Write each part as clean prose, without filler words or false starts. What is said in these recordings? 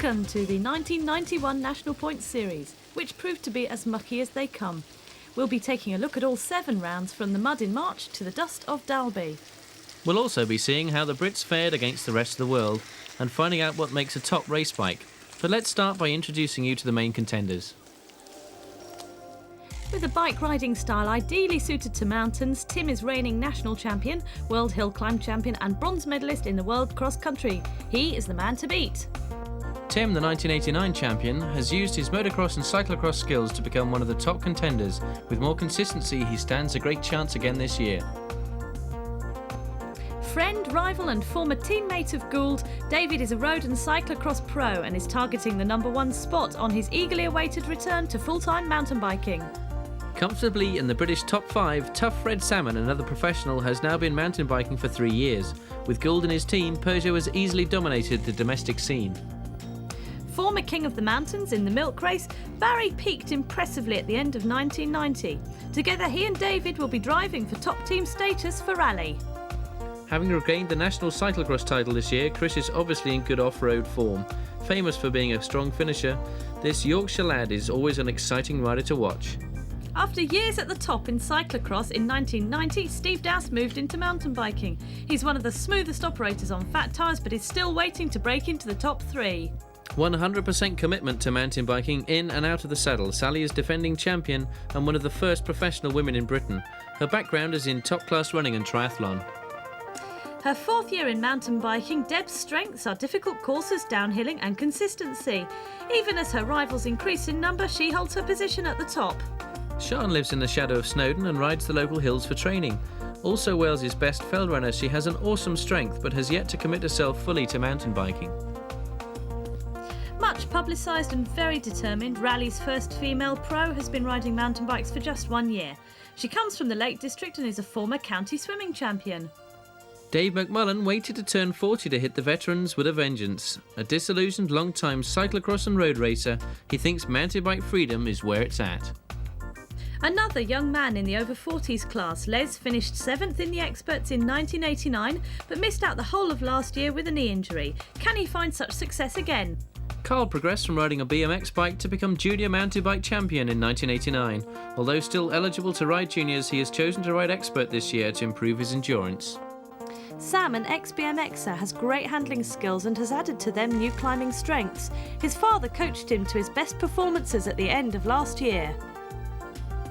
Welcome to the 1991 National Points Series, which proved to be as mucky as they come. We'll be taking a look at all 7 rounds from the mud in March to the dust of Dalby. We'll also be seeing how the Brits fared against the rest of the world and finding out what makes a top race bike. But let's start by introducing you to the main contenders. With a bike riding style ideally suited to mountains, Tim is reigning national champion, world hill climb champion and bronze medalist in the world cross country. He is the man to beat. Tim, the 1989 champion, has used his motocross and cyclocross skills to become one of the top contenders. With more consistency, he stands a great chance again this year. Friend, rival and former teammate of Gould, David is a road and cyclocross pro and is targeting the #1 spot on his eagerly awaited return to full-time mountain biking. Comfortably in the British top 5, tough Fred Salmon, another professional, has now been mountain biking for 3 years. With Gould in his team, Peugeot has easily dominated the domestic scene. Former king of the mountains in the milk race, Barry peaked impressively at the end of 1990. Together he and David will be driving for top team status for Rally. Having regained the national cyclocross title this year, Chris is obviously in good off-road form. Famous for being a strong finisher, this Yorkshire lad is always an exciting rider to watch. After years at the top in cyclocross in 1990, Steve Dowse moved into mountain biking. He's one of the smoothest operators on fat tyres but is still waiting to break into the top 3. 100% commitment to mountain biking in and out of the saddle. Sally is defending champion and one of the first professional women in Britain. Her background is in top-class running and triathlon. Her 4th year in mountain biking, Deb's strengths are difficult courses, downhilling and consistency. Even as her rivals increase in number, she holds her position at the top. Sian lives in the shadow of Snowdon and rides the local hills for training. Also Wales's best fell runner, she has an awesome strength but has yet to commit herself fully to mountain biking. Much publicised and very determined, Rally's first female pro has been riding mountain bikes for just 1 year. She comes from the Lake District and is a former county swimming champion. Dave McMullen waited to turn 40 to hit the veterans with a vengeance. A disillusioned long-time cyclocross and road racer, he thinks mountain bike freedom is where it's at. Another young man in the over 40s class, Les, finished 7th in the experts in 1989 but missed out the whole of last year with a knee injury. Can he find such success again? Carl progressed from riding a BMX bike to become junior mountain bike champion in 1989. Although still eligible to ride juniors, he has chosen to ride expert this year to improve his endurance. Sam, an ex-BMXer, has great handling skills and has added to them new climbing strengths. His father coached him to his best performances at the end of last year.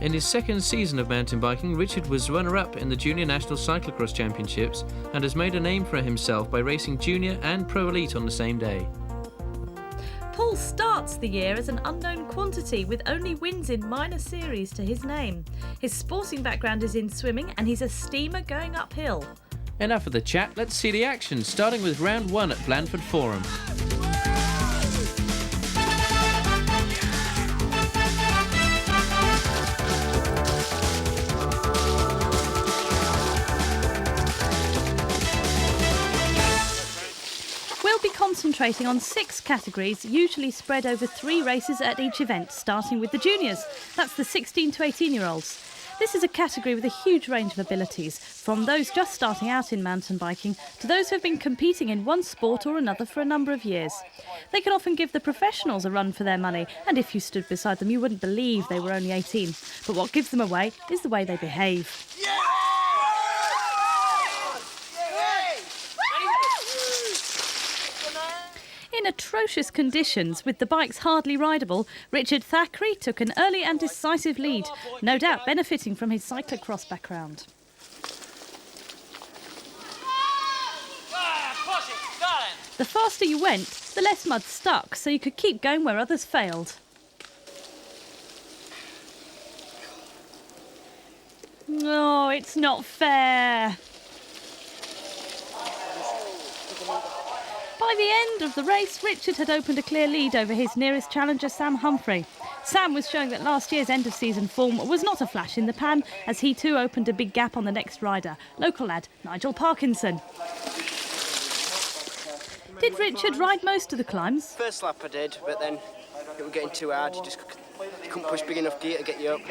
In his 2nd season of mountain biking, Richard was runner-up in the Junior National Cyclocross Championships and has made a name for himself by racing junior and pro elite on the same day. Paul starts the year as an unknown quantity with only wins in minor series to his name. His sporting background is in swimming and he's a steamer going uphill. Enough of the chat, let's see the action, starting with round 1 at Blandford Forum. We'll be concentrating on 6 categories, usually spread over 3 races at each event, starting with the juniors. That's the 16 to 18-year-olds. This is a category with a huge range of abilities, from those just starting out in mountain biking to those who have been competing in one sport or another for a number of years. They can often give the professionals a run for their money, and if you stood beside them you wouldn't believe they were only 18. But what gives them away is the way they behave. In atrocious conditions, with the bikes hardly rideable, Richard Thackeray took an early and decisive lead, no doubt benefiting from his cyclocross background. The faster you went, the less mud stuck, so you could keep going where others failed. No, it's not fair. By the end of the race, Richard had opened a clear lead over his nearest challenger, Sam Humphrey. Sam was showing that last year's end-of-season form was not a flash in the pan, as he too opened a big gap on the next rider, local lad Nigel Parkinson. Did Richard ride most of the climbs? First lap I did, but then it was getting too hard. You couldn't push big enough gear to get you up.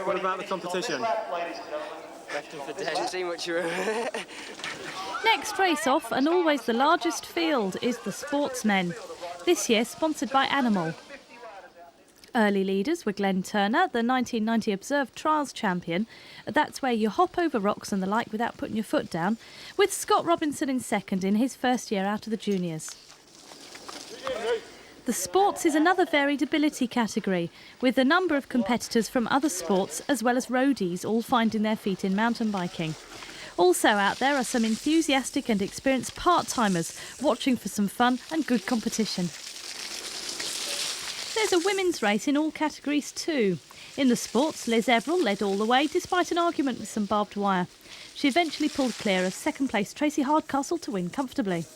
What about the competition? Left him for dead. Didn't see much of Next race off, and always the largest field, is the sportsmen. this year sponsored by Animal. Early leaders were Glenn Turner, the 1990 Observed Trials champion. That's where you hop over rocks and the like without putting your foot down, with Scott Robinson in second in his first year out of the juniors. The sports is another varied ability category, with a number of competitors from other sports as well as roadies all finding their feet in mountain biking. Also out there are some enthusiastic and experienced part-timers watching for some fun and good competition. There's a women's race in all categories too. In the sports, Liz Everall led all the way despite an argument with some barbed wire. She eventually pulled clear of second place Tracy Hardcastle to win comfortably.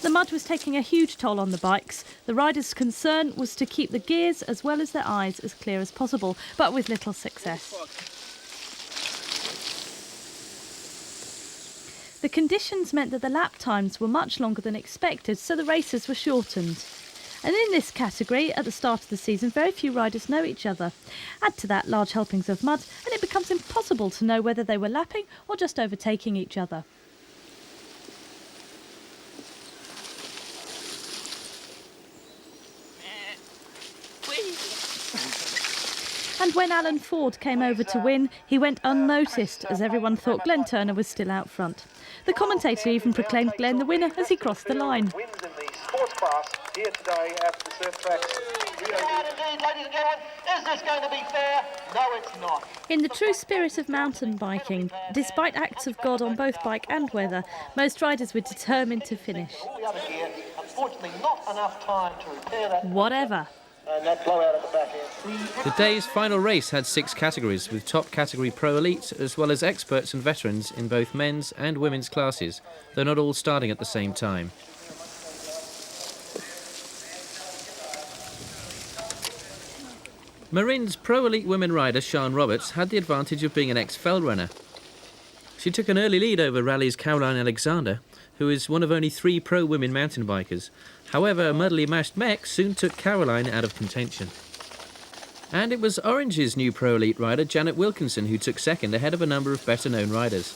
The mud was taking a huge toll on the bikes. The riders' concern was to keep the gears as well as their eyes as clear as possible, but with little success. The conditions meant that the lap times were much longer than expected, so the races were shortened. And in this category, at the start of the season, very few riders know each other. Add to that large helpings of mud, and it becomes impossible to know whether they were lapping or just overtaking each other. And when Alan Ford came over to win, he went unnoticed as everyone thought Glenn Turner was still out front. The commentator even proclaimed Glenn the winner as he crossed the line. Wins in the sports class here today at the surf track. Indeed, ladies and gentlemen, is this going to be fair? No, it's not. In the true spirit of mountain biking, despite acts of God on both bike and weather, most riders were determined to finish. All the other gear, unfortunately, not enough time to repair that. Whatever. And that blowout at the back end. The day's final race had 6 categories, with top category pro elite as well as experts and veterans in both men's and women's classes, though not all starting at the same time. Marin's pro elite women rider Sian Roberts had the advantage of being an ex-fell runner. She took an early lead over Rally's Caroline Alexander, who is one of only 3 pro women mountain bikers. However, a muddily mashed mech soon took Caroline out of contention. And it was Orange's new pro elite rider Janet Wilkinson who took second ahead of a number of better known riders.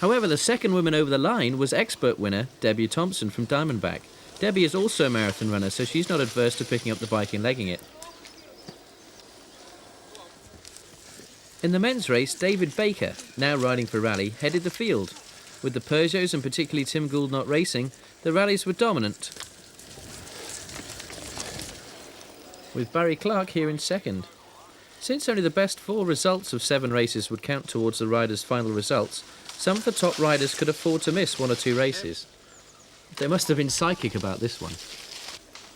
However, the second woman over the line was expert winner Debbie Thompson from Diamondback. Debbie is also a marathon runner, so she's not adverse to picking up the bike and legging it. In the men's race, David Baker, now riding for Rally, headed the field. With the Peugeots and particularly Tim Gould not racing, the rallies were dominant, with Barry Clark here in second. Since only the best 4 results of 7 races would count towards the riders' final results, some of the top riders could afford to miss 1 or 2 races. They must have been psychic about this one.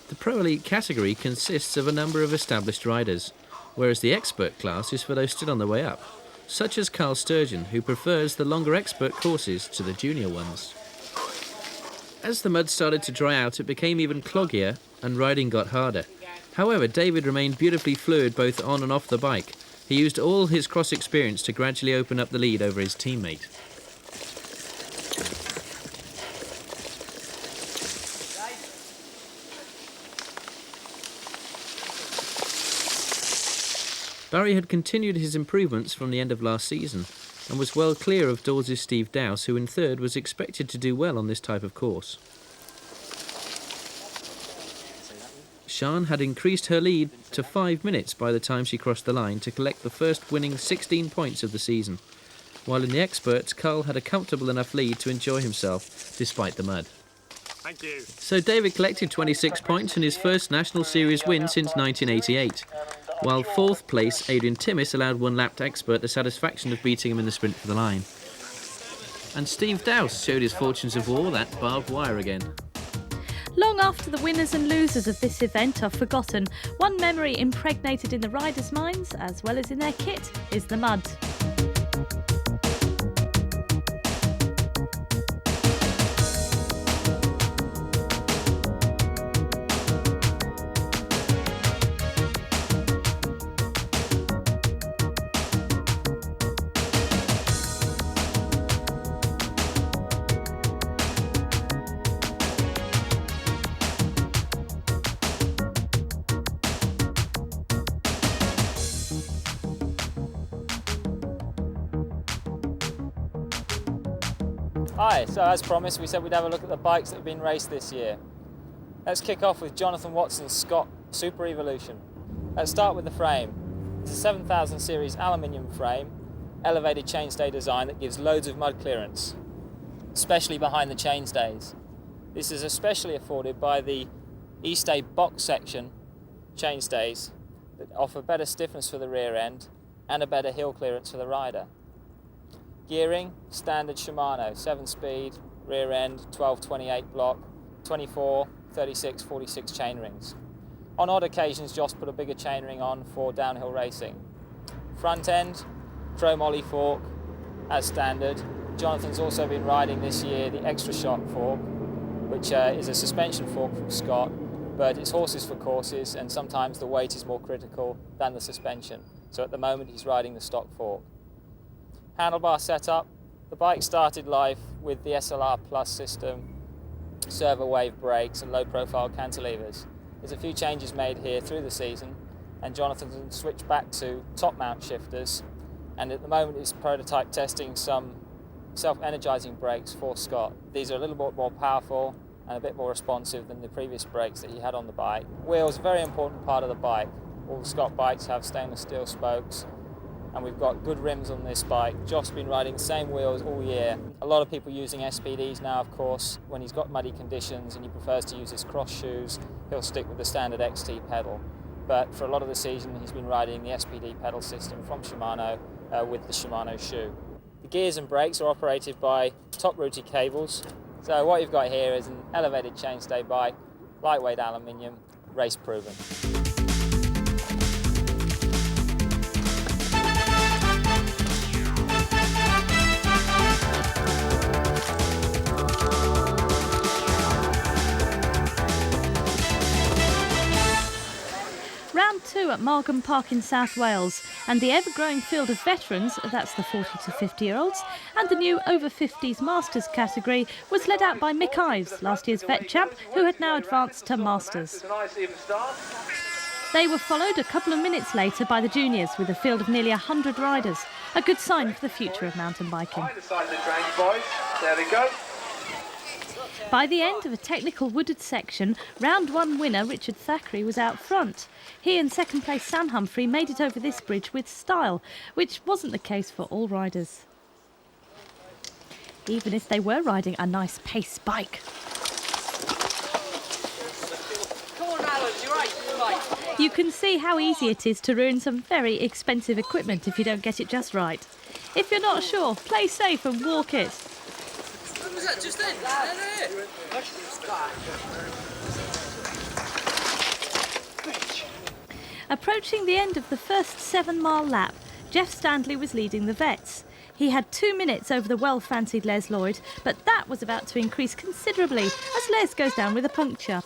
The Pro Elite category consists of a number of established riders, whereas the expert class is for those still on the way up, such as Carl Sturgeon, who prefers the longer expert courses to the junior ones. As the mud started to dry out, it became even cloggier and riding got harder. However, David remained beautifully fluid both on and off the bike. He used all his cross experience to gradually open up the lead over his teammate. Barry had continued his improvements from the end of last season and was well clear of Dawes' Steve Dowse, who in third was expected to do well on this type of course. Sian had increased her lead to 5 minutes by the time she crossed the line to collect the first winning 16 points of the season, while in the experts, Carl had a comfortable enough lead to enjoy himself despite the mud. Thank you. So David collected 26 points in his first National Series win since 1988, while 4th place Adrian Timmis allowed one lapped expert the satisfaction of beating him in the sprint for the line. And Steve Dowse showed his fortunes of war that barbed wire again. Long after the winners and losers of this event are forgotten, one memory impregnated in the riders' minds, as well as in their kit, is the mud. Hi, so as promised we said we'd have a look at the bikes that have been raced this year. Let's kick off with Jonathan Watson's Scott Super Evolution. Let's start with the frame. It's a 7000 series aluminium frame, elevated chainstay design that gives loads of mud clearance, especially behind the chainstays. This is especially afforded by the E-stay box section chainstays that offer better stiffness for the rear end and a better heel clearance for the rider. Gearing, standard Shimano, 7-speed, rear end, 12-28 block, 24, 36, 46 chain rings. On odd occasions, Joss put a bigger chain ring on for downhill racing. Front end, chrome ollie fork, as standard. Jonathan's also been riding this year the Extra Shock fork, which is a suspension fork from Scott, but it's horses for courses, and sometimes the weight is more critical than the suspension. So at the moment he's riding the stock fork. Handlebar setup. The bike started life with the SLR Plus system, servo wave brakes and low profile cantilevers. There's a few changes made here through the season, and Jonathan switched back to top mount shifters, and at the moment he's prototype testing some self-energizing brakes for Scott. These are a little bit more powerful and a bit more responsive than the previous brakes that he had on the bike. Wheels, a very important part of the bike. All the Scott bikes have stainless steel spokes, and we've got good rims on this bike. Joff's been riding the same wheels all year. A lot of people using SPDs now, of course. When he's got muddy conditions and he prefers to use his cross shoes, he'll stick with the standard XT pedal. But for a lot of the season, he's been riding the SPD pedal system from Shimano with the Shimano shoe. The gears and brakes are operated by top-rooted cables. So what you've got here is an elevated chainstay bike, lightweight aluminium, race-proven. Round 2 at Margam Park in South Wales, and the ever-growing field of veterans, that's the 40 to 50-year-olds, and the new over 50s Masters category was led out by Mick Ives, last year's vet champ, who had now advanced to Masters. They were followed a couple of minutes later by the juniors, with a field of nearly 100 riders, a good sign for the future of mountain biking. There we go. By the end of a technical wooded section, round 1 winner Richard Thackeray was out front. He and second place Sam Humphrey made it over this bridge with style, which wasn't the case for all riders, even if they were riding a nice pace bike. Come on, Alan, you're right. You can see how easy it is to ruin some very expensive equipment if you don't get it just right. If you're not sure, play safe and walk it. When was that just then? Approaching the end of the first 7-mile lap, Jeff Standley was leading the vets. He had 2 minutes over the well-fancied Les Lloyd, but that was about to increase considerably as Les goes down with a puncture.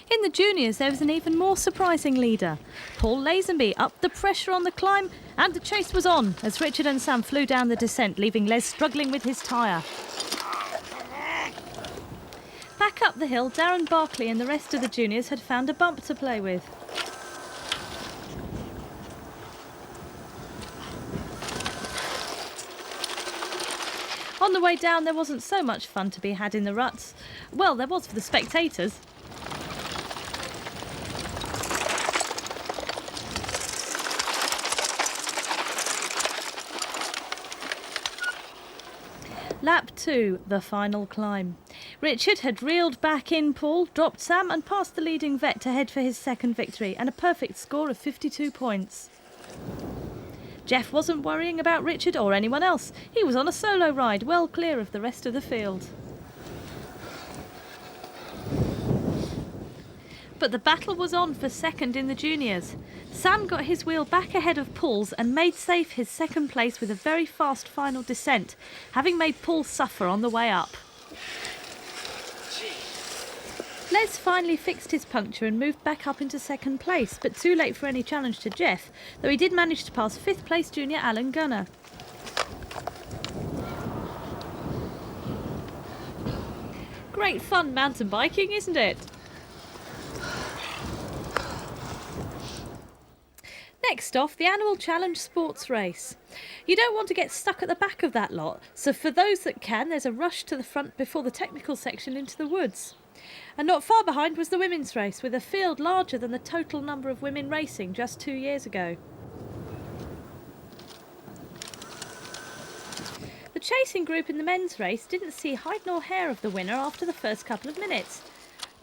In the juniors, there was an even more surprising leader. Paul Lazenby upped the pressure on the climb, and the chase was on as Richard and Sam flew down the descent, leaving Les struggling with his tyre. Back up the hill, Darren Barkley and the rest of the juniors had found a bump to play with. On the way down, there wasn't so much fun to be had in the ruts. Well, there was for the spectators. Lap 2, the final climb. Richard had reeled back in Paul, dropped Sam and passed the leading vet to head for his second victory and a perfect score of 52 points. Jeff wasn't worrying about Richard or anyone else. He was on a solo ride, well clear of the rest of the field. But the battle was on for second in the juniors. Sam got his wheel back ahead of Paul's and made safe his second place with a very fast final descent, having made Paul suffer on the way up. Les finally fixed his puncture and moved back up into second place, but too late for any challenge to Jeff, though he did manage to pass 5th place junior Alan Gunner. Great fun mountain biking, isn't it? Next off, the Annual Challenge Sports Race. You don't want to get stuck at the back of that lot, so for those that can, there's a rush to the front before the technical section into the woods. And not far behind was the women's race, with a field larger than the total number of women racing just 2 years ago. The chasing group in the men's race didn't see hide nor hair of the winner after the first couple of minutes.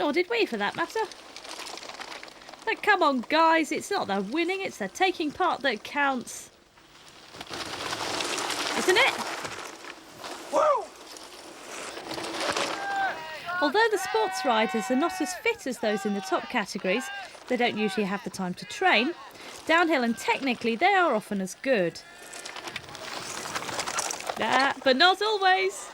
Nor did we, for that matter. But come on, guys, it's not the winning, it's the taking part that counts. Isn't it? Woo! Although the sports riders are not as fit as those in the top categories, they don't usually have the time to train. Downhill and technically they are often as good. But not always.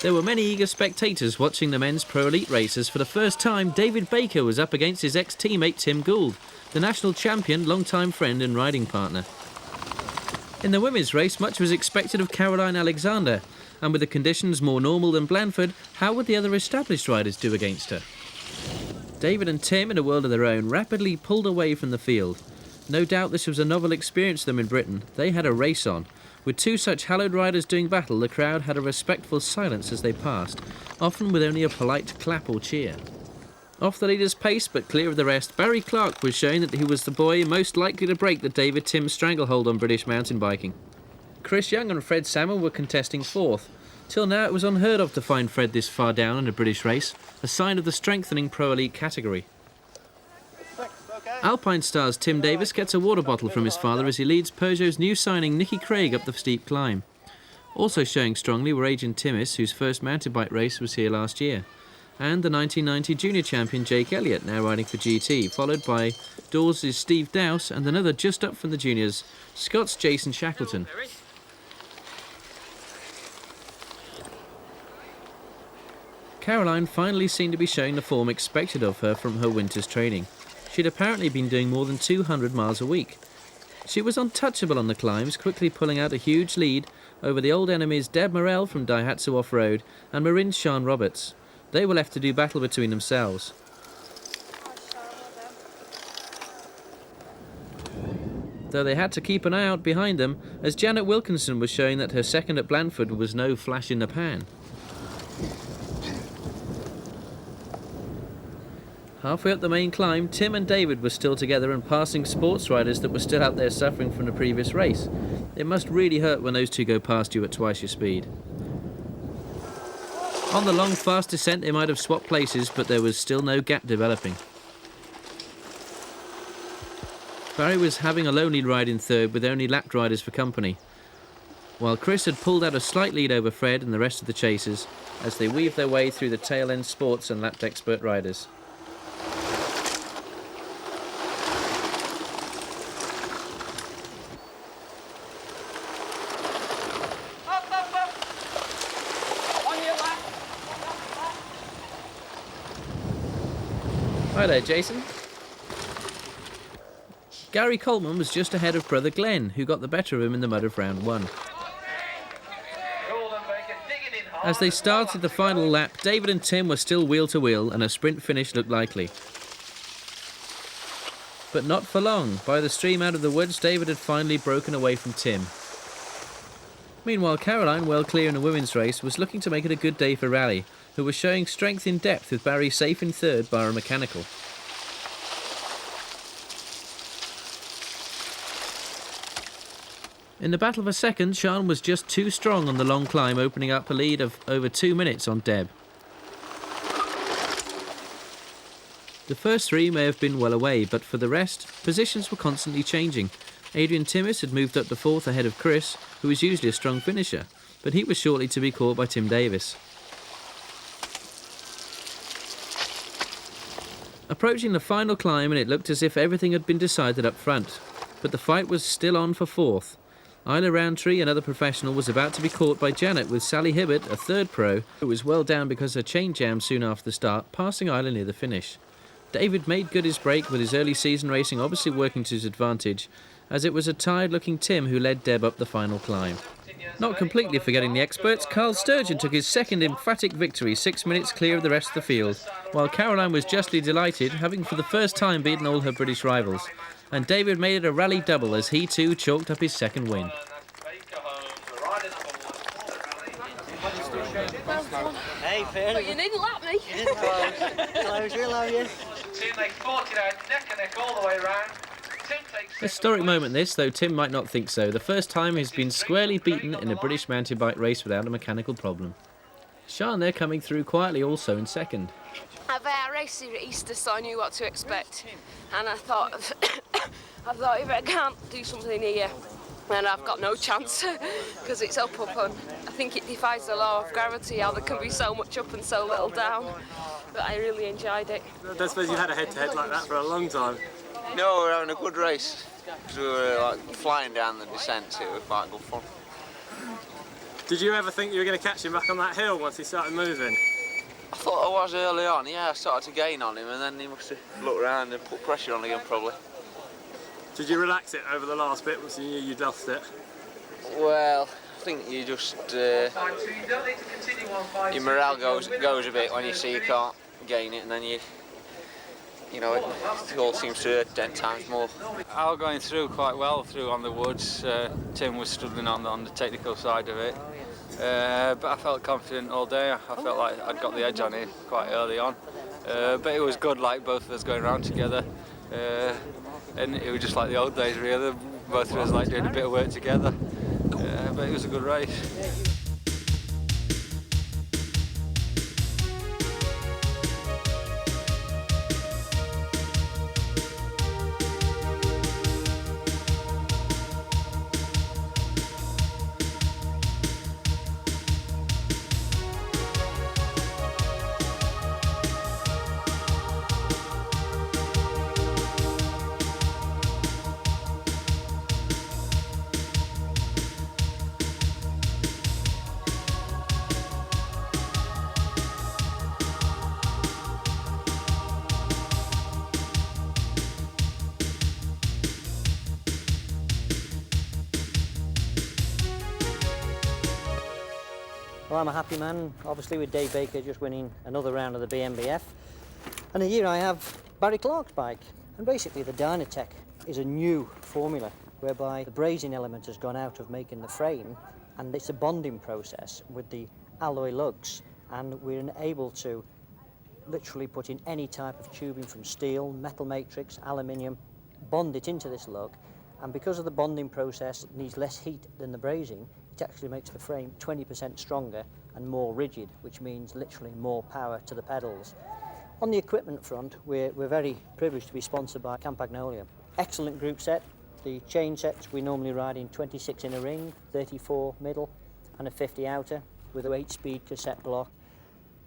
There were many eager spectators watching the men's Pro Elite races. For the first time, David Baker was up against his ex-teammate Tim Gould, the national champion, long-time friend and riding partner. In the women's race, much was expected of Caroline Alexander, and with the conditions more normal than Blandford, how would the other established riders do against her? David and Tim, in a world of their own, rapidly pulled away from the field. No doubt this was a novel experience for them in Britain. They had a race on. With two such hallowed riders doing battle, the crowd had a respectful silence as they passed, often with only a polite clap or cheer. Off the leader's pace, but clear of the rest, Barry Clark was showing that he was the boy most likely to break the David-Tim stranglehold on British mountain biking. Chris Young and Fred Salmon were contesting fourth. Till now it was unheard of to find Fred this far down in a British race, a sign of the strengthening Pro Elite category. Alpine Stars Tim Davis gets a water bottle from his father as he leads Peugeot's new signing Nicky Craig up the steep climb. Also showing strongly were Adrian Timmis, whose first mountain bike race was here last year, and the 1990 junior champion Jake Elliott, now riding for GT, followed by Dawes' Steve Dowse and another just up from the juniors, Scott's Jason Shackleton. Caroline finally seemed to be showing the form expected of her from her winter's training. She'd apparently been doing more than 200 miles a week. She was untouchable on the climbs, quickly pulling out a huge lead over the old enemies Deb Morell from Daihatsu Off-Road and Marin's Sean Roberts. They were left to do battle between themselves. Though they had to keep an eye out behind them, as Janet Wilkinson was showing that her second at Blandford was no flash in the pan. Halfway up the main climb, Tim and David were still together and passing sports riders that were still out there suffering from the previous race. It must really hurt when those two go past you at twice your speed. On the long, fast descent they might have swapped places, but there was still no gap developing. Barry was having a lonely ride in third with only lapped riders for company, while Chris had pulled out a slight lead over Fred and the rest of the chasers as they weaved their way through the tail-end sports and lapped expert riders. Hi there, Jason. Gary Coleman was just ahead of brother Glenn, who got the better of him in the mud of round one. As they started the final lap, David and Tim were still wheel to wheel and a sprint finish looked likely. But not for long. By the stream out of the woods, David had finally broken away from Tim. Meanwhile, Caroline, well clear in the women's race, was looking to make it a good day for Rally, who was showing strength in depth with Barry safe in third bar a mechanical. In the battle for second, Sean was just too strong on the long climb, opening up a lead of over 2 minutes on Deb. The first three may have been well away, but for the rest, positions were constantly changing. Adrian Timmis had moved up to fourth ahead of Chris, who was usually a strong finisher, but he was shortly to be caught by Tim Davis. Approaching the final climb, and it looked as if everything had been decided up front, but the fight was still on for fourth. Isla Roundtree, another professional, was about to be caught by Janet, with Sally Hibbert, a third pro, who was well down because her chain jammed soon after the start, passing Isla near the finish. David made good his break, with his early season racing obviously working to his advantage, as it was a tired-looking Tim who led Deb up the final climb. Not completely forgetting the experts, Carl Sturgeon took his second emphatic victory, 6 minutes clear of the rest of the field, while Caroline was justly delighted, having for the first time beaten all her British rivals. And David made it a rally double as he too chalked up his second win. Hey, fair. But you needn't lap me. Close, we'll have you. Tim makes 49, neck and neck all the way round. Historic moment this, though Tim might not think so. The first time he's been squarely beaten in a British mountain bike race without a mechanical problem. Sean there coming through quietly also in second. I raced here at Easter, so I knew what to expect. And I thought, if I can't do something here, then I've got no chance, because it's up, and I think it defies the law of gravity, how there can be so much up and so little down. But I really enjoyed it. I don't suppose you've had a head-to-head like that for a long time. No, we're having a good race. Because we were like flying down the descent, so it was quite good fun. Did you ever think you were going to catch him back on that hill once he started moving? I thought I was early on, yeah. I started to gain on him, and then he must have looked around and put pressure on again, probably. Did you relax it over the last bit once you knew you'd lost it? Well, I think you just... your morale goes a bit when you see you can't gain it, and then you know, it all seems to hurt 10 times more. I was going through quite well through on the woods. Tim was struggling on the technical side of it. But I felt confident all day. I felt like I'd got the edge on him quite early on. But it was good, like both of us going around together. And it was just like the old days, really. Both of us like doing a bit of work together. But it was a good race. Well, I'm a happy man, obviously, with Dave Baker just winning another round of the BMBF. And here I have Barry Clark's bike. And basically the Dynatech is a new formula whereby the brazing element has gone out of making the frame, and it's a bonding process with the alloy lugs, and we're able to literally put in any type of tubing from steel, metal matrix, aluminium, bond it into this lug, and because of the bonding process it needs less heat than the brazing, it actually makes the frame 20% stronger and more rigid, which means literally more power to the pedals. On the equipment front, we're very privileged to be sponsored by Campagnolia. Excellent group set. The chain sets we normally ride in 26 in a ring, 34 middle and a 50 outer, with an 8-speed cassette block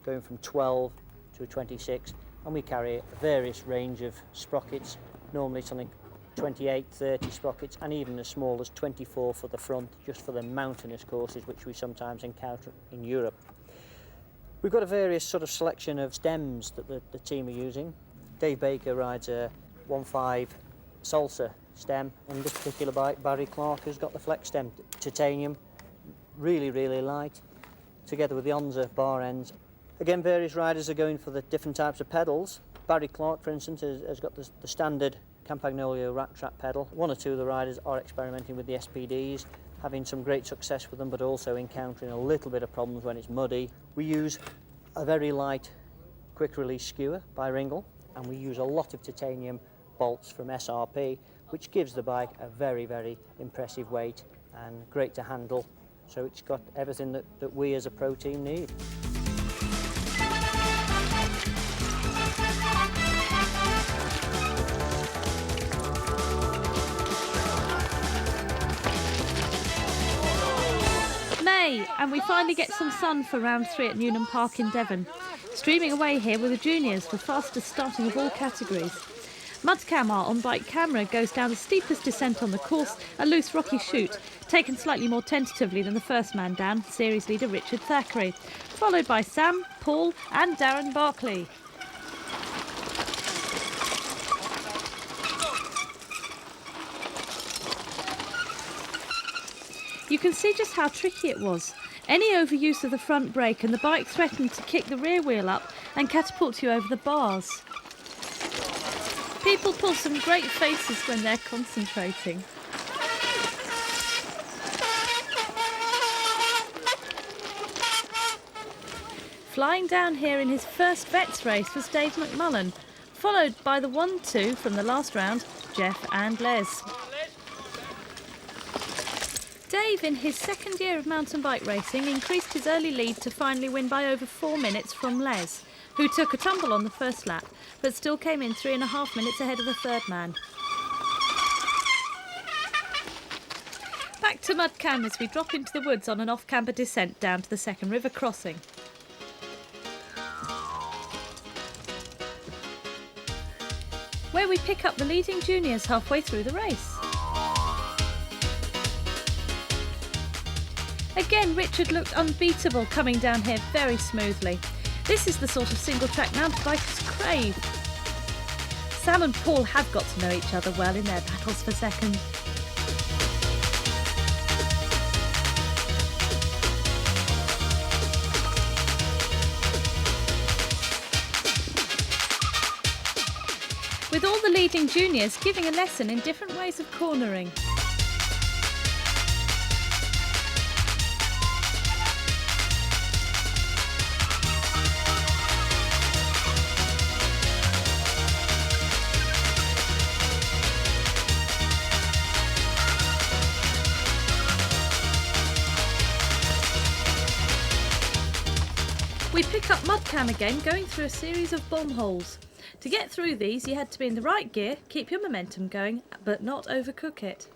going from 12 to 26, and we carry a various range of sprockets, normally something 28, 30 sprockets, and even as small as 24 for the front, just for the mountainous courses which we sometimes encounter in Europe. We've got a various sort of selection of stems that the team are using. Dave Baker rides a 1.5 Salsa stem, and this particular bike, Barry Clark, has got the Flex stem, titanium, really, really light, together with the Onza bar ends. Again, various riders are going for the different types of pedals. Barry Clark, for instance, has got the standard Campagnolia Rat Trap pedal. One or two of the riders are experimenting with the SPDs, having some great success with them, but also encountering a little bit of problems when it's muddy. We use a very light quick release skewer by Ringle, and we use a lot of titanium bolts from SRP, which gives the bike a very, very impressive weight and great to handle. So it's got everything that we as a pro team need. And we finally get some sun for round 3 at Newnham Park in Devon. Streaming away here with the juniors for fastest starting of all categories. Mudcam, our on-bike camera, goes down the steepest descent on the course, a loose rocky chute, taken slightly more tentatively than the first man down, series leader Richard Thackeray, followed by Sam, Paul and Darren Barkley. You can see just how tricky it was. Any overuse of the front brake and the bike threatened to kick the rear wheel up and catapult you over the bars. People pull some great faces when they're concentrating. Flying down here in his first vets race was Dave McMullen, followed by the 1-2 from the last round, Jeff and Les. Dave, in his second year of mountain bike racing, increased his early lead to finally win by over 4 minutes from Les, who took a tumble on the first lap, but still came in 3.5 minutes ahead of the third man. Back to Mudcam as we drop into the woods on an off-camber descent down to the Second River crossing. Where we pick up the leading juniors halfway through the race. Again, Richard looked unbeatable coming down here very smoothly. This is the sort of single-track mountain bikers crave. Sam and Paul have got to know each other well in their battles for second. With all the leading juniors giving a lesson in different ways of cornering. We pick up Mudcam again, going through a series of bomb holes. To get through these, you had to be in the right gear, keep your momentum going, but not overcook it.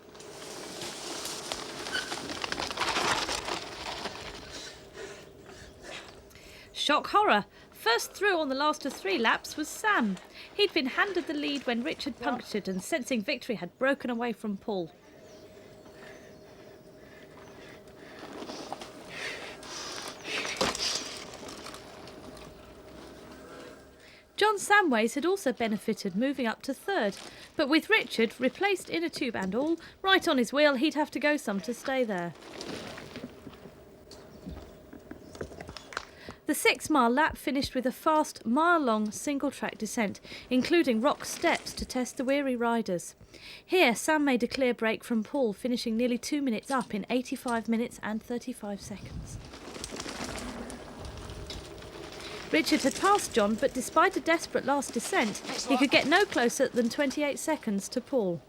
Shock horror! First through on the last of 3 laps was Sam. He'd been handed the lead when Richard punctured and, sensing victory, had broken away from Paul. John Samways had also benefited, moving up to third, but with Richard, replaced inner tube and all, right on his wheel, he'd have to go some to stay there. The 6-mile lap finished with a fast, mile-long single-track descent, including rock steps to test the weary riders. Here, Sam made a clear break from Paul, finishing nearly 2 minutes up in 85 minutes and 35 seconds. Richard had passed John, but despite a desperate last descent, he could get no closer than 28 seconds to Paul.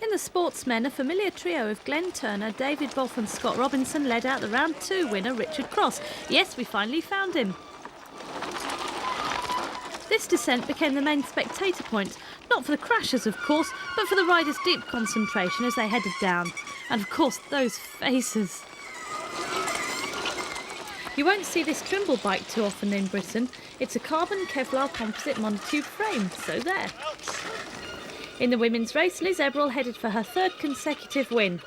In the sportsmen, a familiar trio of Glenn Turner, David Boff and Scott Robinson led out the round 2 winner, Richard Cross. Yes, we finally found him. This descent became the main spectator point, not for the crashers, of course, but for the riders' deep concentration as they headed down. And of course, those faces. You won't see this Trimble bike too often in Britain. It's a carbon Kevlar composite monotube frame, so there. In the women's race, Liz Eberl headed for her 3rd consecutive win.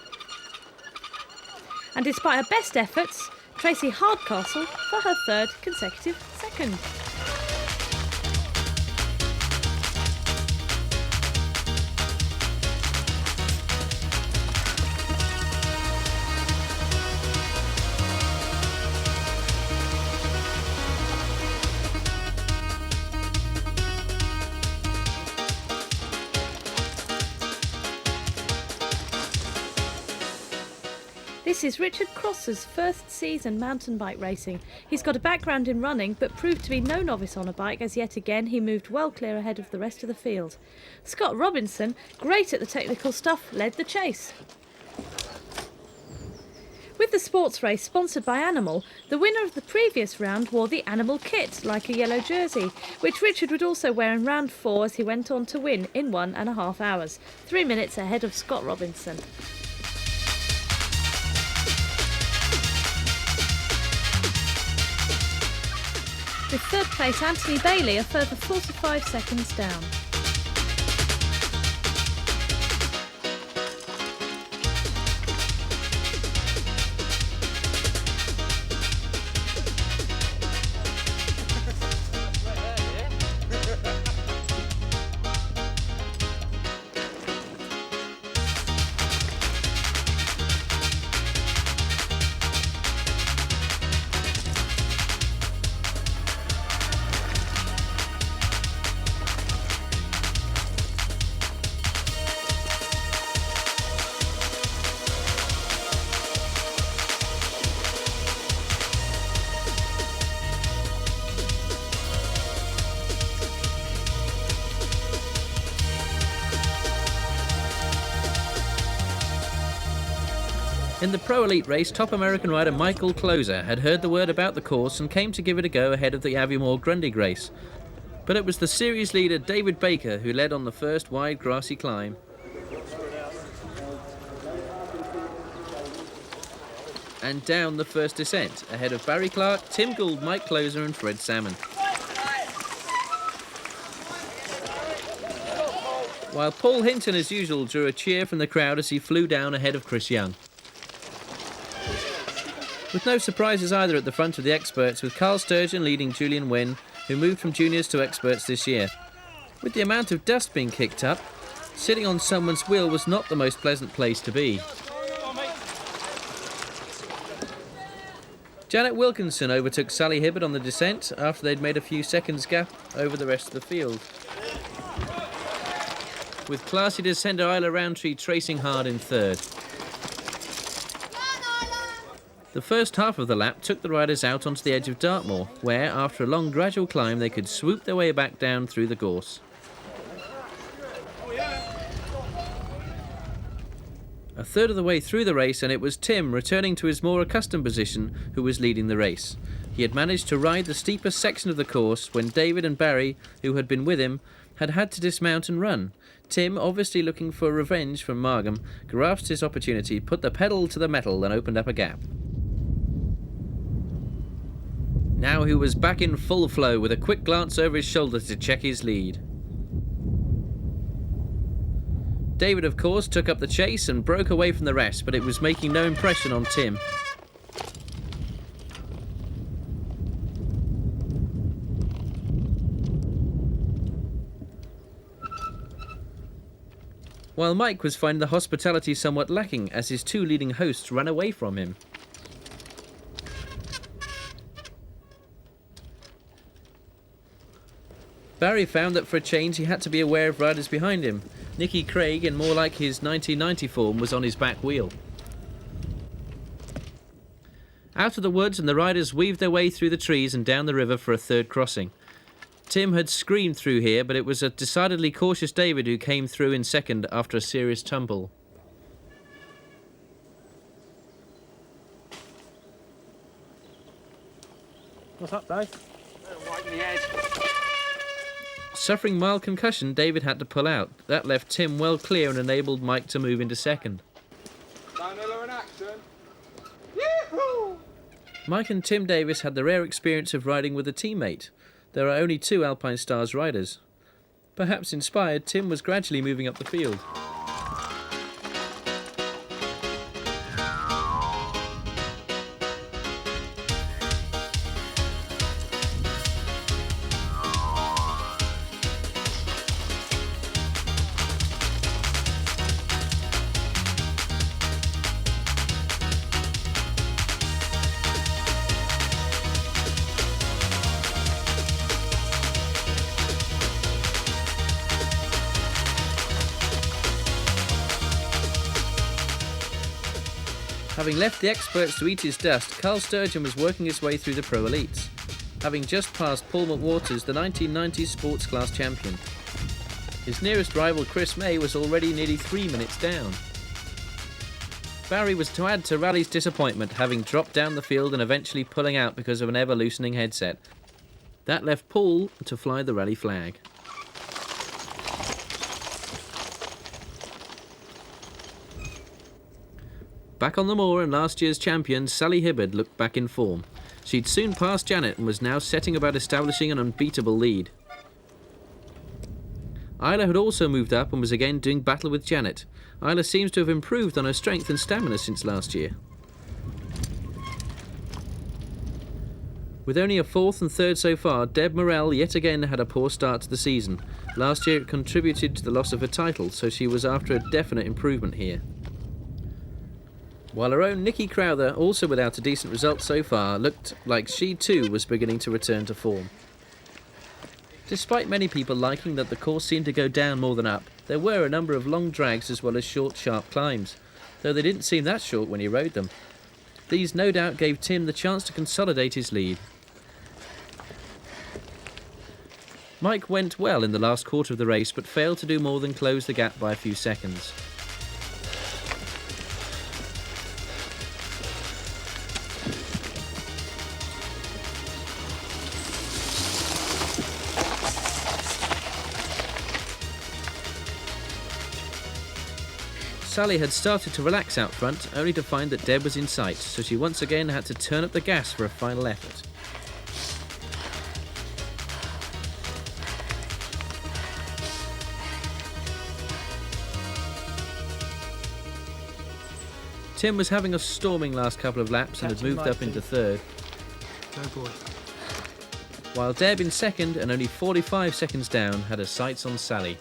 And despite her best efforts, Tracy Hardcastle for her 3rd consecutive second. This is Richard Cross's first season mountain bike racing. He's got a background in running, but proved to be no novice on a bike, as yet again he moved well clear ahead of the rest of the field. Scott Robinson, great at the technical stuff, led the chase. With the sports race sponsored by Animal, the winner of the previous round wore the Animal kit, like a yellow jersey, which Richard would also wear in round 4 as he went on to win in 1.5 hours, 3 minutes ahead of Scott Robinson. With 3rd place Anthony Bailey a further 45 seconds down. In the Pro Elite race, top American rider Michael Closer had heard the word about the course and came to give it a go ahead of the Aviemore Grundig race. But it was the series leader David Baker who led on the first wide grassy climb. And down the first descent, ahead of Barry Clark, Tim Gould, Mike Closer and Fred Salmon. While Paul Hinton, as usual, drew a cheer from the crowd as he flew down ahead of Chris Young. With no surprises either at the front of the experts, with Carl Sturgeon leading Julian Wynne, who moved from juniors to experts this year. With the amount of dust being kicked up, sitting on someone's wheel was not the most pleasant place to be. Janet Wilkinson overtook Sally Hibbard on the descent after they'd made a few seconds gap over the rest of the field. With classy descender Isla Roundtree tracing hard in third. The first half of the lap took the riders out onto the edge of Dartmoor, where, after a long gradual climb, they could swoop their way back down through the gorse. A third of the way through the race, and it was Tim, returning to his more accustomed position, who was leading the race. He had managed to ride the steepest section of the course when David and Barry, who had been with him, had to dismount and run. Tim, obviously looking for revenge from Margam, grasped his opportunity, put the pedal to the metal and opened up a gap. Now he was back in full flow with a quick glance over his shoulder to check his lead. David, of course, took up the chase and broke away from the rest, but it was making no impression on Tim. While Mike was finding the hospitality somewhat lacking as his two leading hosts ran away from him. Barry found that for a change he had to be aware of riders behind him. Nicky Craig, in more like his 1990 form, was on his back wheel. Out of the woods, and the riders weaved their way through the trees and down the river for a third crossing. Tim had screamed through here, but it was a decidedly cautious David who came through in second after a serious tumble. What's up, Dave? Wiping the head. Suffering mild concussion, David had to pull out. That left Tim well clear and enabled Mike to move into second. Downhiller in action. Mike and Tim Davis had the rare experience of riding with a teammate. There are only two Alpine Stars riders. Perhaps inspired, Tim was gradually moving up the field. Having left the experts to eat his dust, Carl Sturgeon was working his way through the Pro Elites, having just passed Paul McWaters, the 1990s sports class champion. His nearest rival, Chris May, was already nearly 3 minutes down. Barry was to add to Rally's disappointment, having dropped down the field and eventually pulling out because of an ever-loosening headset. That left Paul to fly the Rally flag. Back on the moor, and last year's champion, Sally Hibbard, looked back in form. She'd soon passed Janet and was now setting about establishing an unbeatable lead. Isla had also moved up and was again doing battle with Janet. Isla seems to have improved on her strength and stamina since last year. With only a fourth and third so far, Deb Morell yet again had a poor start to the season. Last year it contributed to the loss of her title, so she was after a definite improvement here. While her own Nikki Crowther, also without a decent result so far, looked like she too was beginning to return to form. Despite many people liking that the course seemed to go down more than up, there were a number of long drags as well as short, sharp climbs, though they didn't seem that short when he rode them. These no doubt gave Tim the chance to consolidate his lead. Mike went well in the last quarter of the race, but failed to do more than close the gap by a few seconds. Sally had started to relax out front, only to find that Deb was in sight, so she once again had to turn up the gas for a final effort. Tim was having a storming last couple of laps and had moved up into third. Go boy. While Deb in second and only 45 seconds down had her sights on Sally.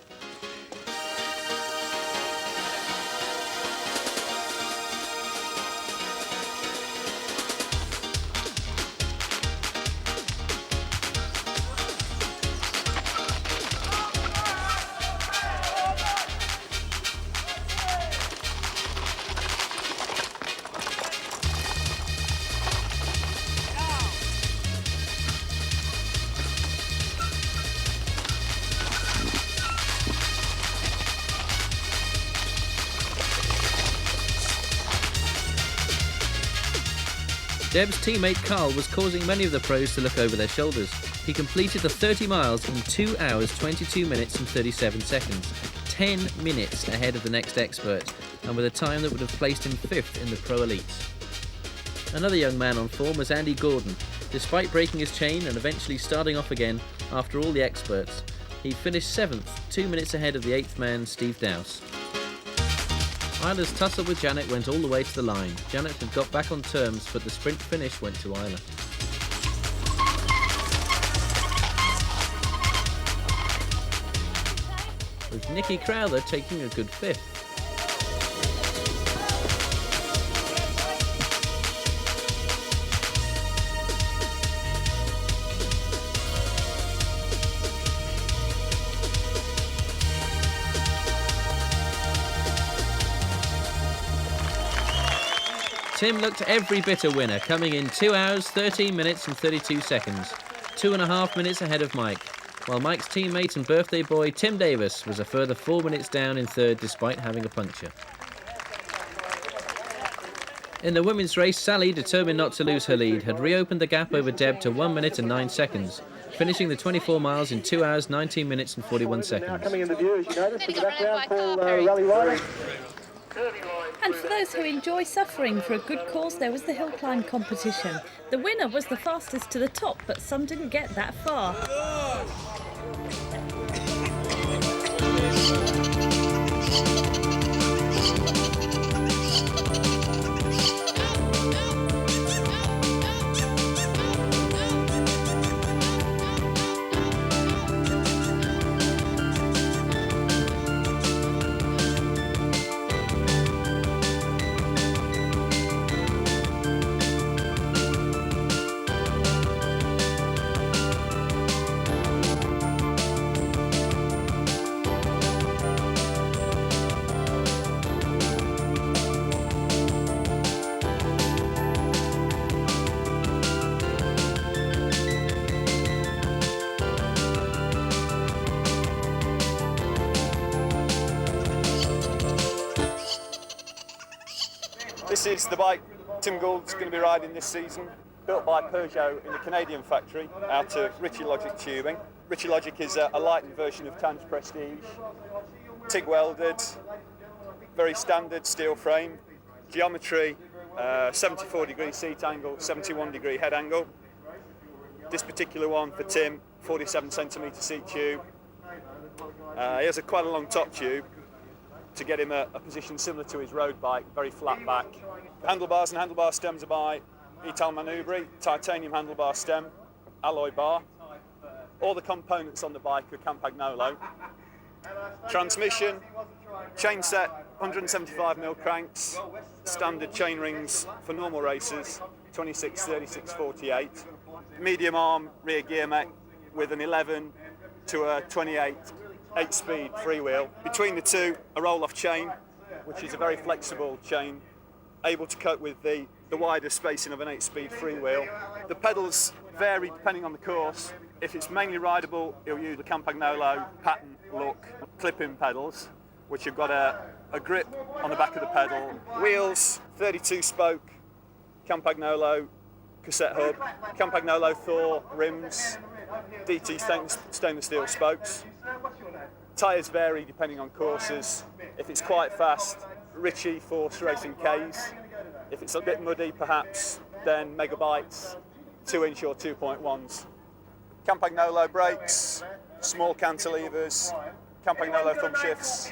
Deb's teammate Carl was causing many of the pros to look over their shoulders. He completed the 30 miles in 2 hours, 22 minutes and 37 seconds, 10 minutes ahead of the next expert, and with a time that would have placed him 5th in the Pro Elites. Another young man on form was Andy Gordon. Despite breaking his chain and eventually starting off again after all the experts, he finished 7th, 2 minutes ahead of the 8th man, Steve Dowse. Isla's tussle with Janet went all the way to the line. Janet had got back on terms, but the sprint finish went to Isla. With Nikki Crowther taking a good 5th. Tim looked every bit a winner, coming in 2 hours, 13 minutes and 32 seconds, 2.5 minutes ahead of Mike, while Mike's teammate and birthday boy Tim Davis was a further 4 minutes down in third despite having a puncture. In the women's race, Sally, determined not to lose her lead, had reopened the gap over Deb to 1 minute and 9 seconds, finishing the 24 miles in 2 hours, 19 minutes and 41 seconds. Now coming into view, as you notice, in the background, Paul Rally Rider. And for those who enjoy suffering for a good cause, there was the hill climb competition. The winner was the fastest to the top, but some didn't get that far. This is the bike Tim Gould's going to be riding this season, built by Peugeot in the Canadian factory out of Ritchie Logic tubing. Ritchie Logic is a lightened version of Tams Prestige, TIG welded, very standard steel frame, geometry, 74-degree seat angle, 71-degree head angle. This particular one for Tim, 47cm seat tube. He has quite a long top tube to get him a position similar to his road bike, very flat back. Handlebars and handlebar stems are by Ital Manubri, titanium handlebar stem, alloy bar. All the components on the bike are Campagnolo. Transmission, chain set, 175mm cranks, standard chain rings for normal races, 26, 36, 48. Medium arm rear gear mech with an 11 to a 28 8-speed freewheel. Between the two, a roll-off chain, which is a very flexible chain, able to cope with the wider spacing of an 8-speed freewheel. The pedals vary depending on the course. If it's mainly rideable, it'll use the Campagnolo pattern look clip-in pedals, which have got a grip on the back of the pedal. Wheels, 32-spoke Campagnolo cassette hub, Campagnolo Thor rims, DT stainless steel spokes. Tyres vary depending on courses. If it's quite fast, Ritchie Force Racing Ks. If it's a bit muddy, perhaps, then Megabytes 2-inch or 2.1s. Campagnolo brakes, small cantilevers, Campagnolo thumb shifts.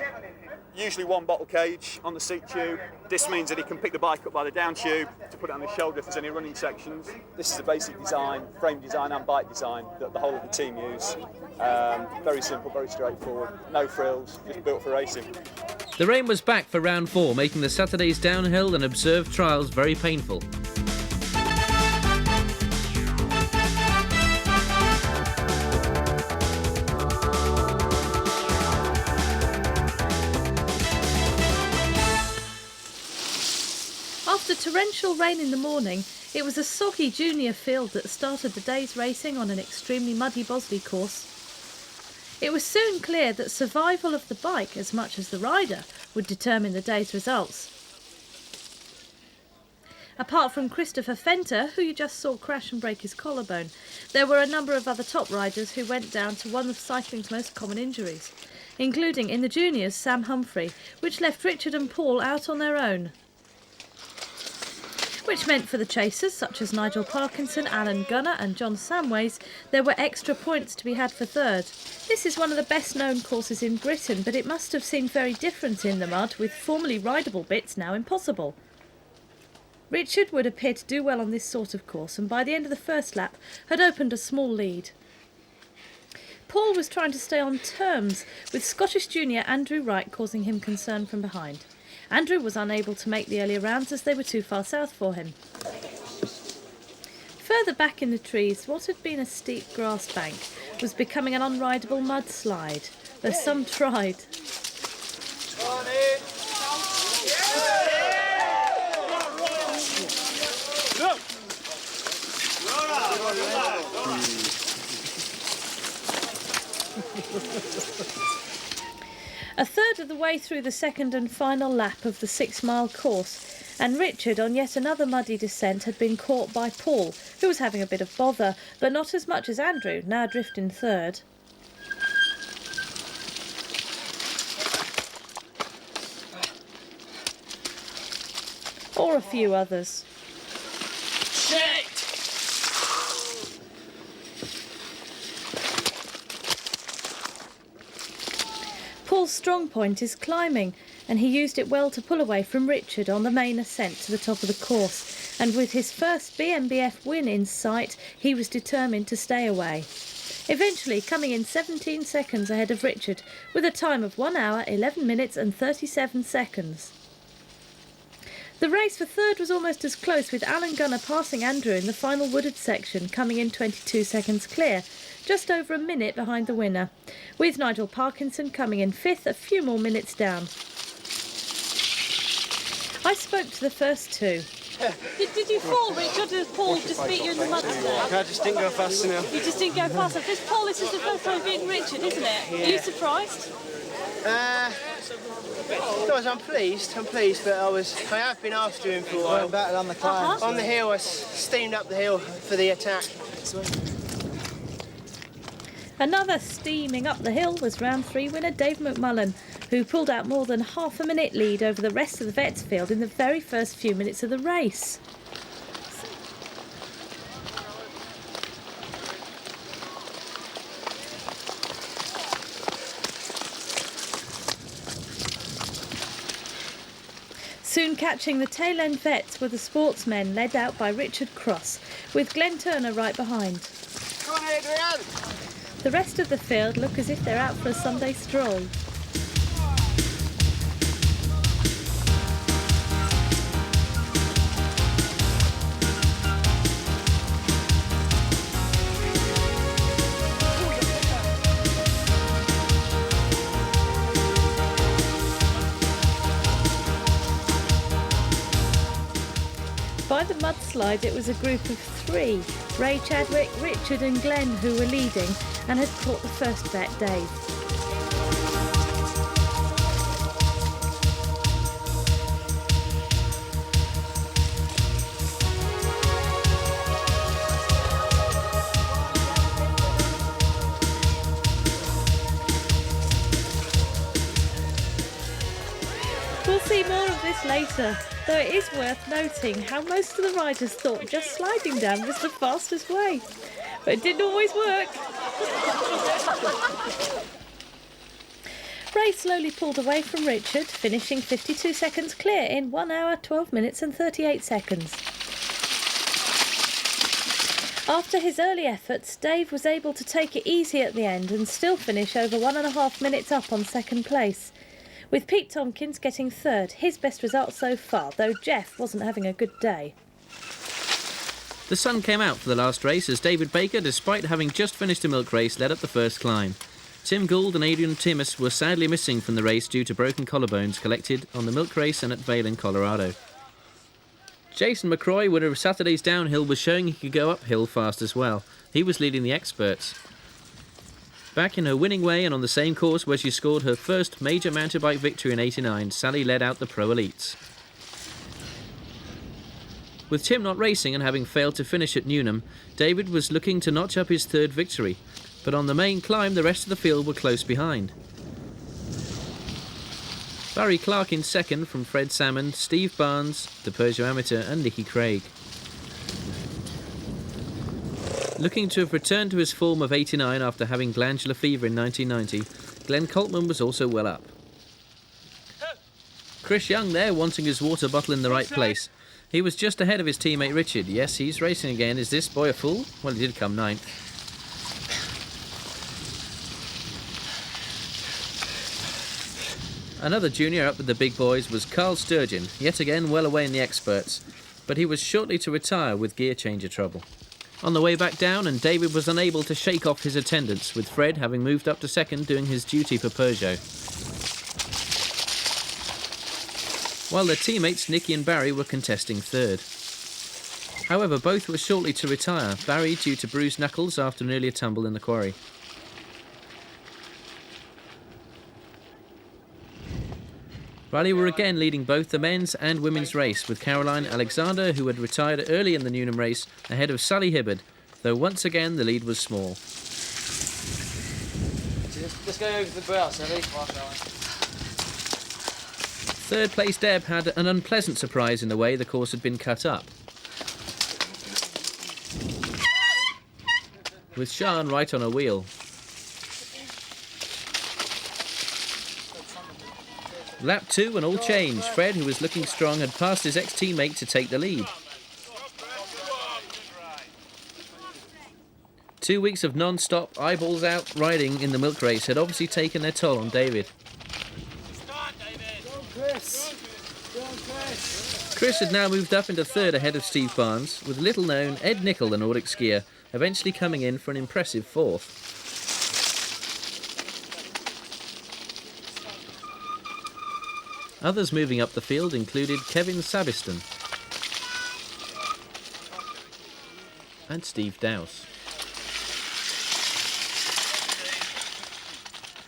Usually one bottle cage on the seat tube. This means that he can pick the bike up by the down tube to put it on his shoulder if there's any running sections. This is the basic design, frame design and bike design that the whole of the team use. Very simple, very straightforward, no frills, just built for racing. The rain was back for round 4, making the Saturday's downhill and observed trials very painful. After torrential rain in the morning, it was a soggy junior field that started the day's racing on an extremely muddy Bosley course. It was soon clear that survival of the bike as much as the rider would determine the day's results. Apart from Christopher Fenter, who you just saw crash and break his collarbone, there were a number of other top riders who went down to one of cycling's most common injuries, including in the juniors Sam Humphrey, which left Richard and Paul out on their own. Which meant for the chasers, such as Nigel Parkinson, Alan Gunner and John Samways, there were extra points to be had for third. This is one of the best known courses in Britain, but it must have seemed very different in the mud, with formerly rideable bits now impossible. Richard would appear to do well on this sort of course, and by the end of the first lap had opened a small lead. Paul was trying to stay on terms, with Scottish junior Andrew Wright causing him concern from behind. Andrew was unable to make the earlier rounds as they were too far south for him. Further back in the trees, what had been a steep grass bank was becoming an unrideable mudslide, though some tried. A third of the way through the second and final lap of the 6-mile course, and Richard, on yet another muddy descent, had been caught by Paul, who was having a bit of bother, but not as much as Andrew, now adrift in third. Or a few others. Shit! Paul's strong point is climbing, and he used it well to pull away from Richard on the main ascent to the top of the course, and with his first BMBF win in sight, he was determined to stay away. Eventually coming in 17 seconds ahead of Richard, with a time of 1 hour, 11 minutes and 37 seconds. The race for third was almost as close, with Alan Gunner passing Andrew in the final wooded section, coming in 22 seconds clear, just over a minute behind the winner, with Nigel Parkinson coming in fifth, a few more minutes down. I spoke to the first two. Did you fall, Richard, or did Paul just beat you in the mud today? I just didn't go fast enough. You just didn't go fast enough. Paul, this is the first time beating Richard, isn't it? Yeah. Are you surprised? No, I'm pleased, but I have been after him for a while. Better on the climb. On the hill, I steamed up the hill for the attack. Another steaming up the hill was round 3 winner Dave McMullen, who pulled out more than half a minute lead over the rest of the vets field in the very first few minutes of the race. Soon catching the tail end vets were the sportsmen, led out by Richard Cross, with Glenn Turner right behind. Come on, Adrian! The rest of the field look as if they're out for a Sunday stroll. By the mudslide, it was a group of 3, Ray Chadwick, Richard and Glenn, who were leading and had caught the first vet, Dave. We'll see more of later, though it is worth noting how most of the riders thought just sliding down was the fastest way. But it didn't always work. Ray slowly pulled away from Richard, finishing 52 seconds clear in 1 hour, 12 minutes and 38 seconds. After his early efforts, Dave was able to take it easy at the end and still finish over 1.5 minutes up on second place, with Pete Tompkins getting third, his best result so far, though Jeff wasn't having a good day. The sun came out for the last race as David Baker, despite having just finished a milk race, led up the first climb. Tim Gould and Adrian Timmis were sadly missing from the race due to broken collarbones collected on the milk race and at Vail in Colorado. Jason McCroy, winner of Saturday's downhill, was showing he could go uphill fast as well. He was leading the experts. Back in her winning way and on the same course where she scored her first major mountain bike victory in '89, Sally led out the pro elites. With Tim not racing and having failed to finish at Newnham, David was looking to notch up his third victory, but on the main climb the rest of the field were close behind. Barry Clark in second from Fred Salmond, Steve Barnes, the Peugeot amateur and Nicky Craig. Looking to have returned to his form of '89 after having glandular fever in 1990, Glenn Coltman was also well up. Chris Young there wanting his water bottle in the right place. He was just ahead of his teammate Richard. Yes, he's racing again. Is this boy a fool? Well, he did come ninth. Another junior up with the big boys was Carl Sturgeon, yet again well away in the experts, but he was shortly to retire with gear changer trouble. On the way back down, and David was unable to shake off his attendance, with Fred having moved up to second doing his duty for Peugeot. While their teammates Nicky and Barry were contesting third. However, both were shortly to retire, Barry due to bruised knuckles after an earlier tumble in the quarry. Riley were again leading both the men's and women's race, with Caroline Alexander, who had retired early in the Newnham race, ahead of Sally Hibbard, though once again the lead was small. Let's go over the brow, Sally. Third place Deb had an unpleasant surprise in the way the course had been cut up, with Sian right on her wheel. Lap 2 and all changed. Fred, who was looking strong, had passed his ex-teammate to take the lead. 2 weeks of non-stop, eyeballs-out riding in the milk race had obviously taken their toll on David. Chris had now moved up into third ahead of Steve Barnes, with little-known Ed Nicol, the Nordic skier, eventually coming in for an impressive fourth. Others moving up the field included Kevin Sabiston and Steve Dowse.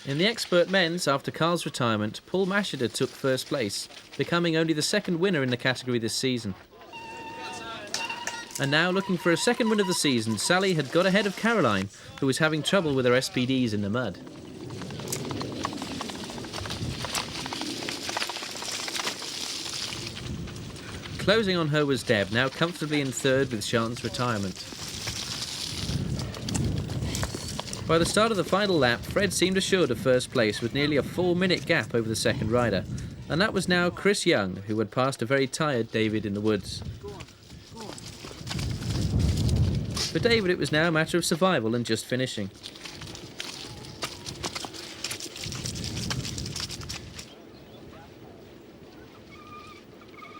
In the expert men's, after Carl's retirement, Paul Mashida took first place, becoming only the second winner in the category this season. And now, looking for a second win of the season, Sally had got ahead of Caroline, who was having trouble with her SPDs in the mud. Closing on her was Deb, now comfortably in third with Sian's retirement. By the start of the final lap, Fred seemed assured of first place with nearly a 4-minute gap over the second rider, and that was now Chris Young, who had passed a very tired David in the woods. For David, it was now a matter of survival and just finishing.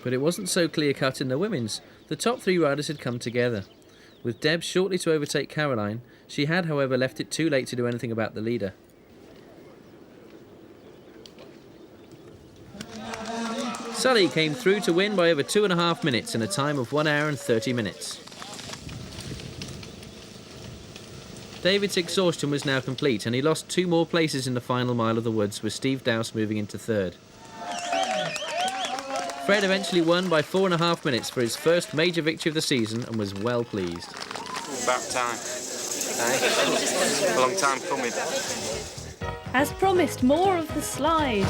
But it wasn't so clear-cut in the women's. The top 3 riders had come together. With Deb shortly to overtake Caroline, she had, however, left it too late to do anything about the leader. Sully came through to win by over 2.5 minutes in a time of 1 hour and 30 minutes. David's exhaustion was now complete, and he lost 2 more places in the final mile of the woods, with Steve Dowse moving into third. Fred eventually won by 4.5 minutes for his first major victory of the season and was well pleased. About time. A long time coming. As promised, more of the slide.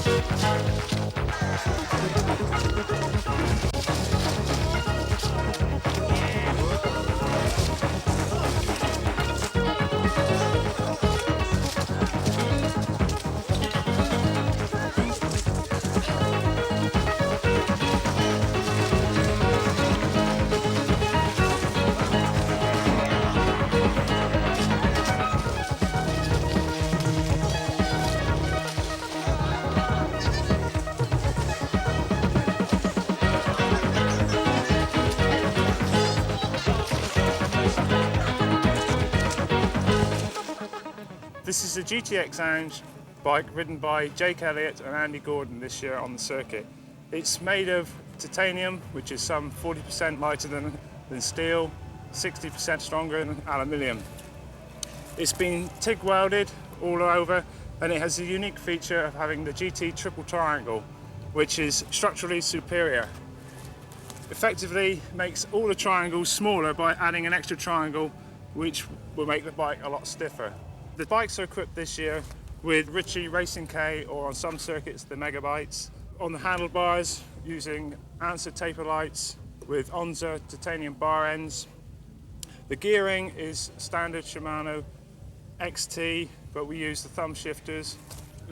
This is a GTX Lounge bike ridden by Jake Elliott and Andy Gordon this year on the circuit. It's made of titanium, which is some 40% lighter than steel, 60% stronger than aluminium. It's been TIG welded all over, and it has the unique feature of having the GT triple triangle, which is structurally superior. Effectively makes all the triangles smaller by adding an extra triangle, which will make the bike a lot stiffer. The bikes are equipped this year with Ritchey Racing K, or on some circuits the Megabytes. On the handlebars, using Anser taper lights with Onza titanium bar ends. The gearing is standard Shimano XT, but we use the thumb shifters.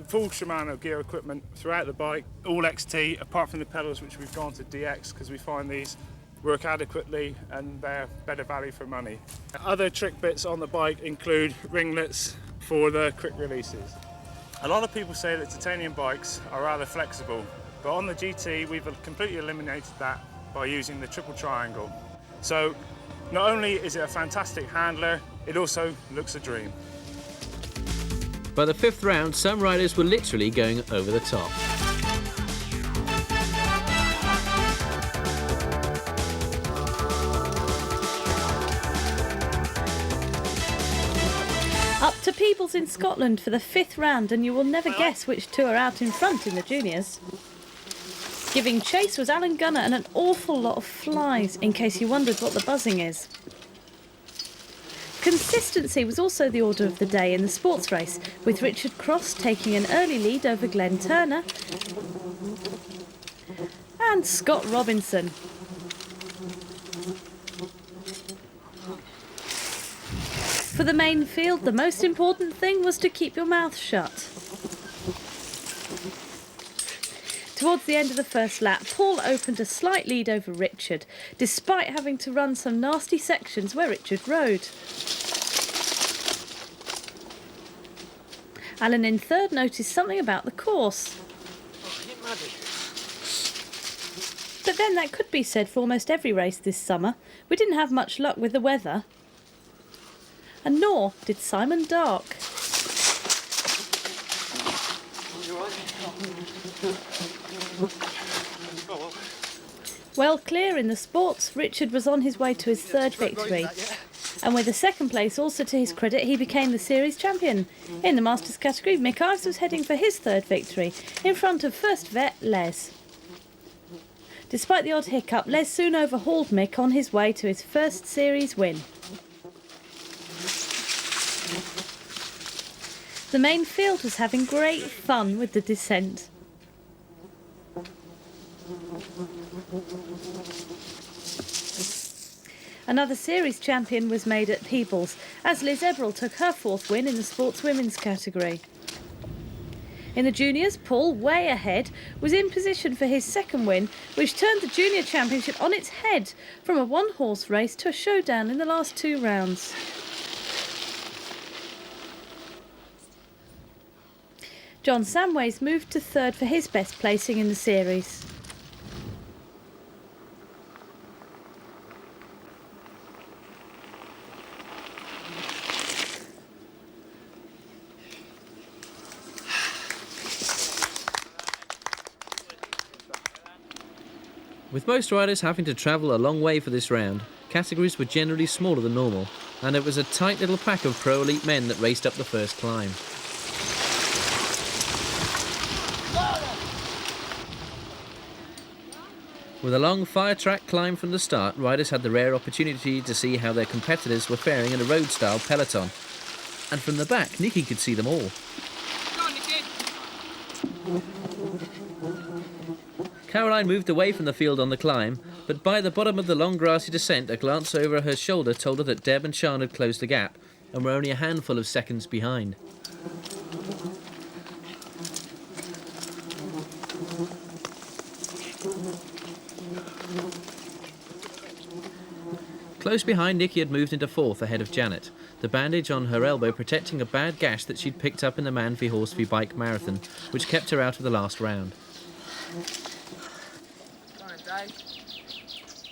Full Shimano gear equipment throughout the bike, all XT, apart from the pedals, which we've gone to DX because we find these work adequately and they're better value for money. Other trick bits on the bike include ringlets for the quick releases. A lot of people say that titanium bikes are rather flexible, but on the GT we've completely eliminated that by using the triple triangle. So not only is it a fantastic handler, it also looks a dream. By the 5th round, some riders were literally going over the top. Up to Peebles in Scotland for the 5th round, and you will never guess which two are out in front in the juniors. Giving chase was Alan Gunner and an awful lot of flies, in case you wondered what the buzzing is. Consistency was also the order of the day in the sports race, with Richard Cross taking an early lead over Glenn Turner and Scott Robinson. For the main field, the most important thing was to keep your mouth shut. Towards the end of the first lap, Paul opened a slight lead over Richard, despite having to run some nasty sections where Richard rode. Alan in third noticed something about the course. But then that could be said for almost every race this summer. We didn't have much luck with the weather. And nor did Simon Dark. Well clear in the sports, Richard was on his way to his third victory. And with a second place also to his credit, he became the series champion. In the Masters category, Mick Ives was heading for his third victory, in front of first vet Les. Despite the odd hiccup, Les soon overhauled Mick on his way to his first series win. The main field was having great fun with the descent. Another series champion was made at Peebles, as Liz Eberl took her fourth win in the sports women's category. In the juniors, Paul, way ahead, was in position for his second win, which turned the junior championship on its head from a one-horse race to a showdown in the last 2 rounds. John Samways moved to third for his best placing in the series. With most riders having to travel a long way for this round, categories were generally smaller than normal, and it was a tight little pack of pro elite men that raced up the first climb. With a long fire track climb from the start, riders had the rare opportunity to see how their competitors were faring in a road-style peloton. And from the back, Nicky could see them all. Caroline moved away from the field on the climb, but by the bottom of the long grassy descent, a glance over her shoulder told her that Deb and Sean had closed the gap and were only a handful of seconds behind. Close behind, Nicky had moved into fourth ahead of Janet, the bandage on her elbow protecting a bad gash that she'd picked up in the Man v Horse v Bike marathon, which kept her out of the last round.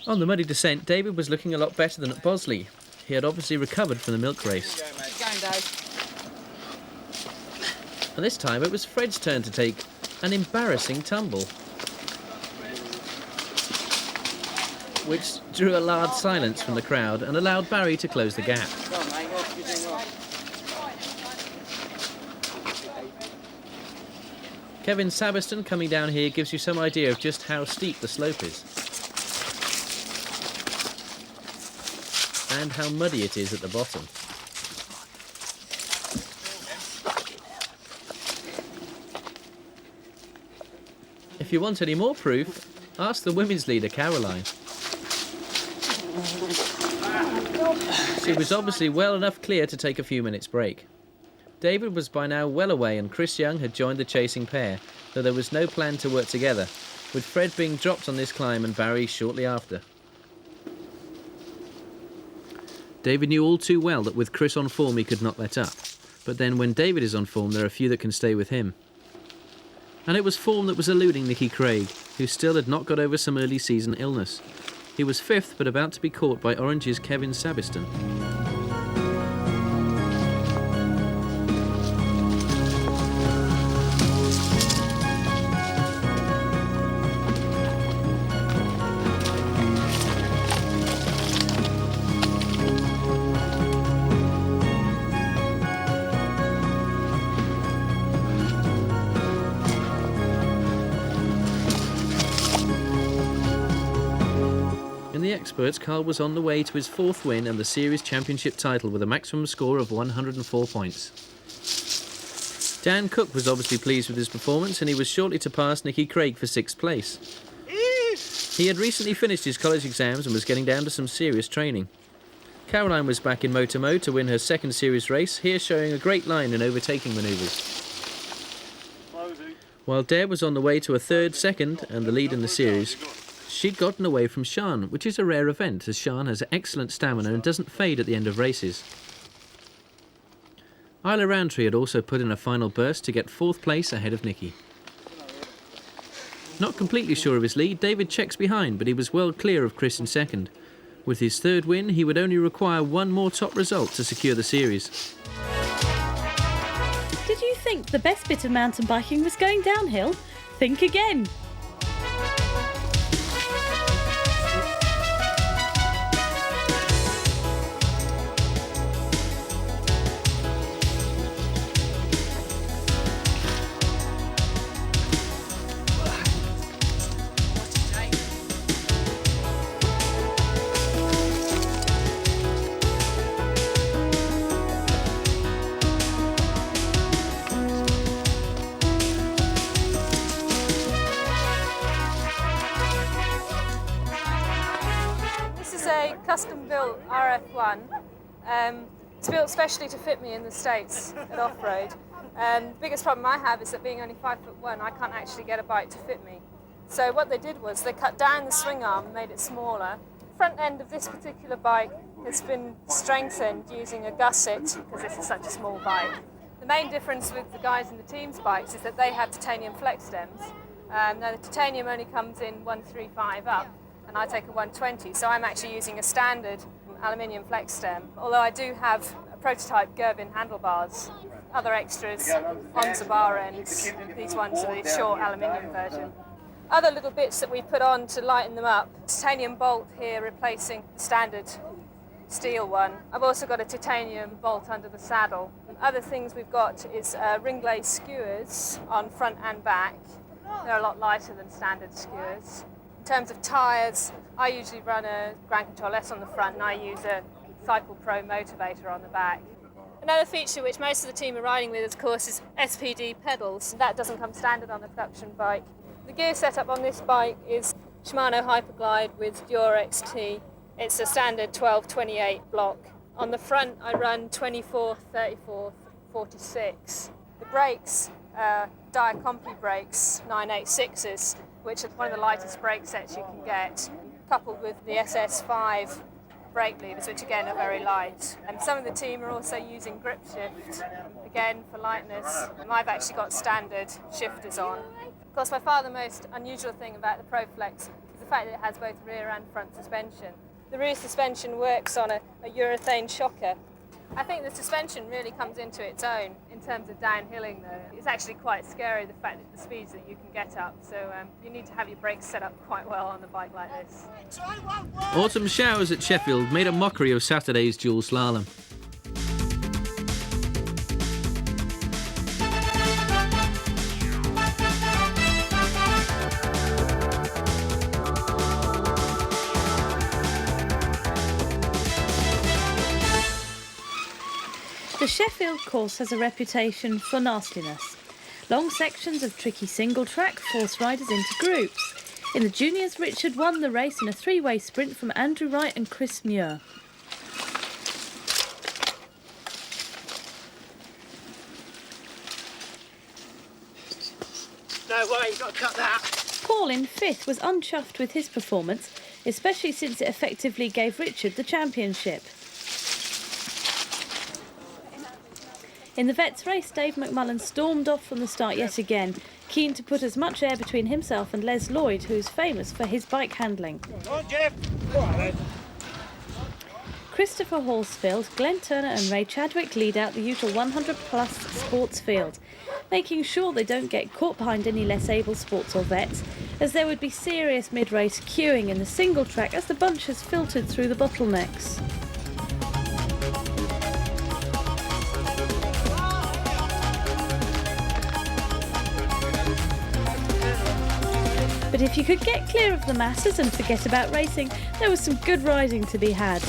On the muddy descent, David was looking a lot better than at Bosley. He had obviously recovered from the milk race. And this time it was Fred's turn to take an embarrassing tumble, which drew a large silence from the crowd and allowed Barry to close the gap. Kevin Sabiston coming down here gives you some idea of just how steep the slope is and how muddy it is at the bottom. If you want any more proof, ask the women's leader, Caroline. She was obviously well enough clear to take a few minutes break. David was by now well away and Chris Young had joined the chasing pair, though there was no plan to work together, with Fred being dropped on this climb and Barry shortly after. David knew all too well that with Chris on form he could not let up, but then when David is on form there are few that can stay with him. And it was form that was eluding Nicky Craig, who still had not got over some early season illness. He was fifth, but about to be caught by Orange's Kevin Sabiston. Experts, Carl was on the way to his fourth win and the series championship title with a maximum score of 104 points. Dan Cook was obviously pleased with his performance and he was shortly to pass Nicky Craig for sixth place. He had recently finished his college exams and was getting down to some serious training. Caroline was back in Motor to win her second series race, here showing a great line in overtaking manoeuvres. While Deb was on the way to a third, second and the lead in the series, she'd gotten away from Sian, which is a rare event as Sian has excellent stamina and doesn't fade at the end of races. Isla Roundtree had also put in a final burst to get fourth place ahead of Nicky. Not completely sure of his lead, David checks behind, but he was well clear of Chris in second. With his third win, he would only require one more top result to secure the series. Did you think the best bit of mountain biking was going downhill? Think again. Custom-built RF1. It's built specially to fit me in the States at off-road. The biggest problem I have is that being only 5'1", I can't actually get a bike to fit me. So what they did was they cut down the swing arm and made it smaller. The front end of this particular bike has been strengthened using a gusset because this is such a small bike. The main difference with the guys in the team's bikes is that they have titanium flex stems. Now the titanium only comes in 135 up. And I take a 120, so I'm actually using a standard aluminium flex stem, although I do have a prototype Gervin handlebars. Other extras on the bar ends, these ones are the short aluminium version. Other little bits that we put on to lighten them up, titanium bolt here replacing the standard steel one. I've also got a titanium bolt under the saddle. Other things we've got is ring glaze skewers on front and back. They're a lot lighter than standard skewers. In terms of tyres, I usually run a Grand Control S on the front and I use a Cycle Pro motivator on the back. Another feature which most of the team are riding with, of course, is SPD pedals. That doesn't come standard on the production bike. The gear setup on this bike is Shimano Hyperglide with Dura XT. It's a standard 12-28 block. On the front, I run 24, 34, 46. The brakes are Diacompi brakes, 986s. Which is one of the lightest brake sets you can get, coupled with the SS5 brake levers, which again are very light. And some of the team are also using grip shift, again for lightness. And I've actually got standard shifters on. Of course, by far the most unusual thing about the ProFlex is the fact that it has both rear and front suspension. The rear suspension works on a urethane shocker, I think the suspension really comes into its own in terms of downhilling though. It's actually quite scary, the fact that the speeds that you can get up, so you need to have your brakes set up quite well on a bike like this. Autumn showers at Sheffield made a mockery of Saturday's dual slalom. The Sheffield course has a reputation for nastiness. Long sections of tricky single track force riders into groups. In the juniors, Richard won the race in a three-way sprint from Andrew Wright and Chris Muir. No way, you've got to cut that. Paul in fifth was unchuffed with his performance, especially since it effectively gave Richard the championship. In the Vets race, Dave McMullen stormed off from the start yet again, keen to put as much air between himself and Les Lloyd, who's famous for his bike handling. Come on, Jeff. Go on, then. Christopher Horsfield, Glenn Turner and Ray Chadwick lead out the usual 100-plus sports field, making sure they don't get caught behind any less able sports or vets, as there would be serious mid-race queuing in the single track as the bunch has filtered through the bottlenecks. But if you could get clear of the masses and forget about racing, there was some good riding to be had.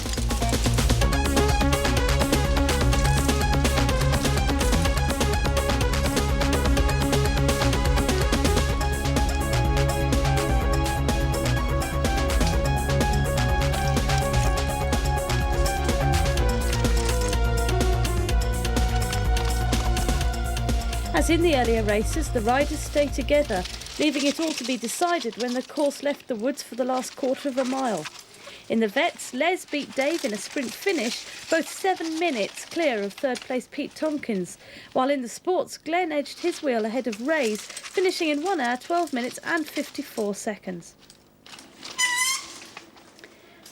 As in the earlier races, the riders stay together, leaving it all to be decided when the course left the woods for the last quarter of a mile. In the Vets, Les beat Dave in a sprint finish, both 7 minutes clear of third place Pete Tompkins, while in the sports, Glenn edged his wheel ahead of Ray's, finishing in 1 hour, 12 minutes and 54 seconds.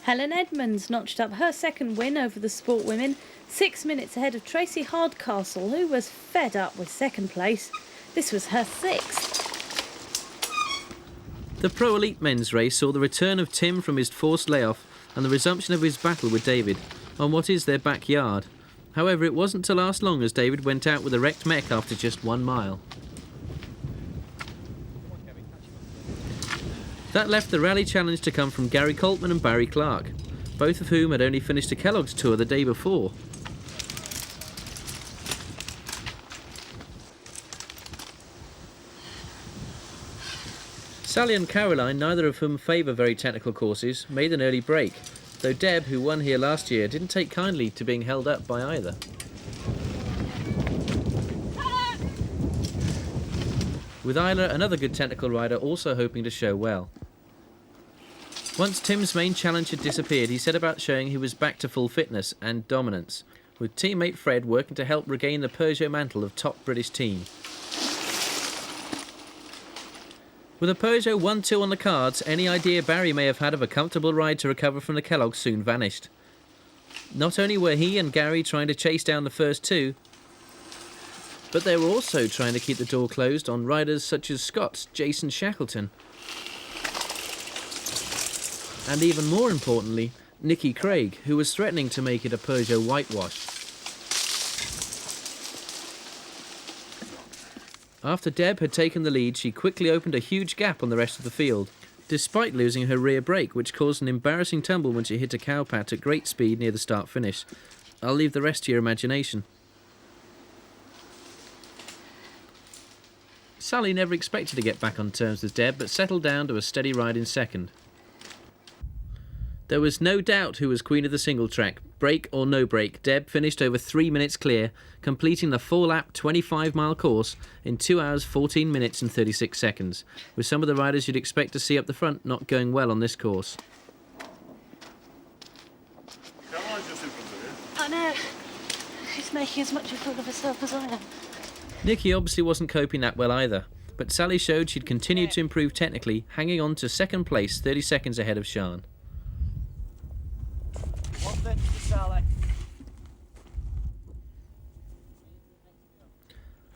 Helen Edmonds notched up her second win over the sport women, 6 minutes ahead of Tracy Hardcastle, who was fed up with second place. This was her 6th. The Pro Elite men's race saw the return of Tim from his forced layoff and the resumption of his battle with David on what is their backyard. However, it wasn't to last long as David went out with a wrecked mech after just 1 mile. That left the rally challenge to come from Gary Coltman and Barry Clark, both of whom had only finished a Kellogg's tour the day before. Sally and Caroline, neither of whom favour very technical courses, made an early break, though Deb, who won here last year, didn't take kindly to being held up by either. With Isla, another good technical rider, also hoping to show well. Once Tim's main challenge had disappeared, he set about showing he was back to full fitness and dominance, with teammate Fred working to help regain the Peugeot mantle of top British team. With a Peugeot 1-2 on the cards, any idea Barry may have had of a comfortable ride to recover from the Kellogg soon vanished. Not only were he and Gary trying to chase down the first two, but they were also trying to keep the door closed on riders such as Scott's Jason Shackleton. And even more importantly, Nicky Craig, who was threatening to make it a Peugeot whitewash. After Deb had taken the lead, she quickly opened a huge gap on the rest of the field, despite losing her rear brake, which caused an embarrassing tumble when she hit a cowpat at great speed near the start-finish. I'll leave the rest to your imagination. Sally never expected to get back on terms with Deb, but settled down to a steady ride in second. There was no doubt who was queen of the single track. Break or no break, Deb finished over 3 minutes clear, completing the 4-lap 25-mile course in 2 hours 14 minutes and 36 seconds, with some of the riders you'd expect to see up the front not going well on this course. I know. She's making as much a fool of herself as I am. Nicky obviously wasn't coping that well either, but Sally showed she'd continued to improve technically, hanging on to second place 30 seconds ahead of Sian.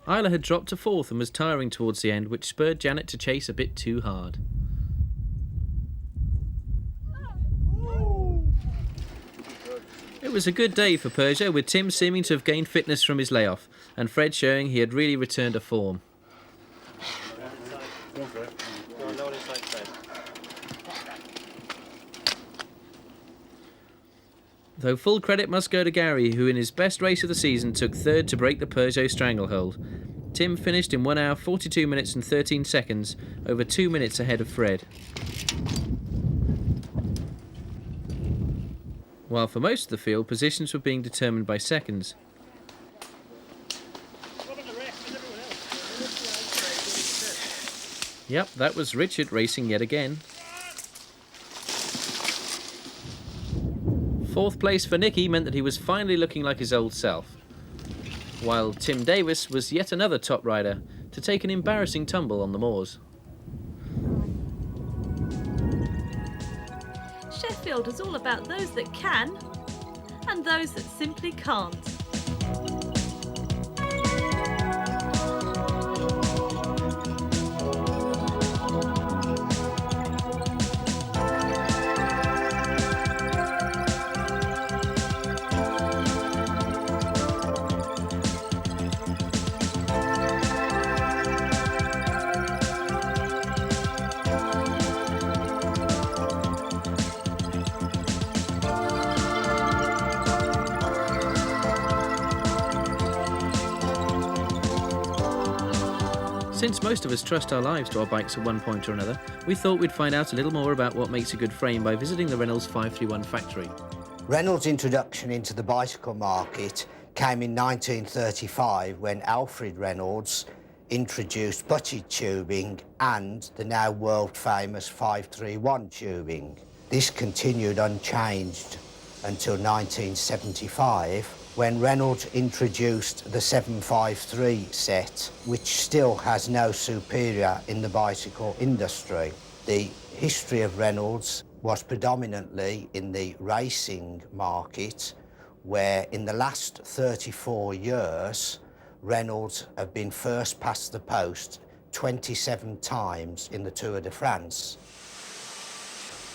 Isla had dropped to 4th and was tiring towards the end, which spurred Janet to chase a bit too hard. It was a good day for Peugeot, with Tim seeming to have gained fitness from his layoff, and Fred showing he had really returned to form. Though full credit must go to Gary, who in his best race of the season took 3rd to break the Peugeot stranglehold. Tim finished in 1 hour 42 minutes and 13 seconds, over 2 minutes ahead of Fred. While for most of the field, positions were being determined by seconds. Yep, that was Richard racing yet again. 4th place for Nicky meant that he was finally looking like his old self, while Tim Davis was yet another top rider to take an embarrassing tumble on the moors. Sheffield is all about those that can and those that simply can't. Since most of us trust our lives to our bikes at one point or another, we thought we'd find out a little more about what makes a good frame by visiting the Reynolds 531 factory. Reynolds' introduction into the bicycle market came in 1935 when Alfred Reynolds introduced butted tubing and the now world-famous 531 tubing. This continued unchanged until 1975, when Reynolds introduced the 753 set, which still has no superior in the bicycle industry. The history of Reynolds was predominantly in the racing market, where in the last 34 years, Reynolds have been first past the post 27 times in the Tour de France.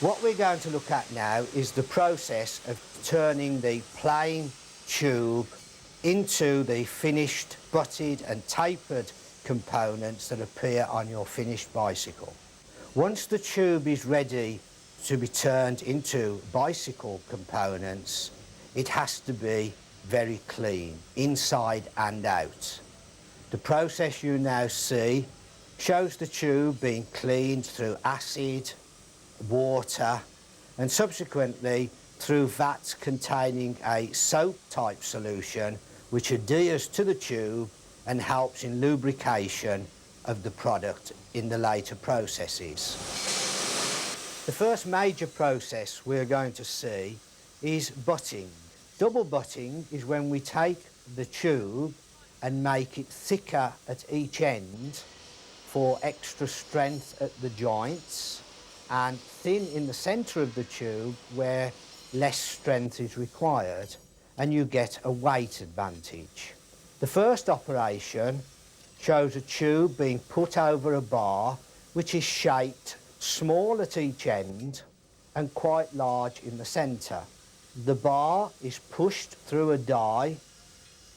What we're going to look at now is the process of turning the plain tube into the finished butted and tapered components that appear on your finished bicycle. Once the tube is ready to be turned into bicycle components, it has to be very clean, inside and out. The process you now see shows the tube being cleaned through acid, water, and subsequently through vats containing a soap-type solution which adheres to the tube and helps in lubrication of the product in the later processes. The first major process we're going to see is butting. Double butting is when we take the tube and make it thicker at each end for extra strength at the joints, and thin in the centre of the tube where less strength is required, and you get a weight advantage. The first operation shows a tube being put over a bar which is shaped small at each end and quite large in the centre. The bar is pushed through a die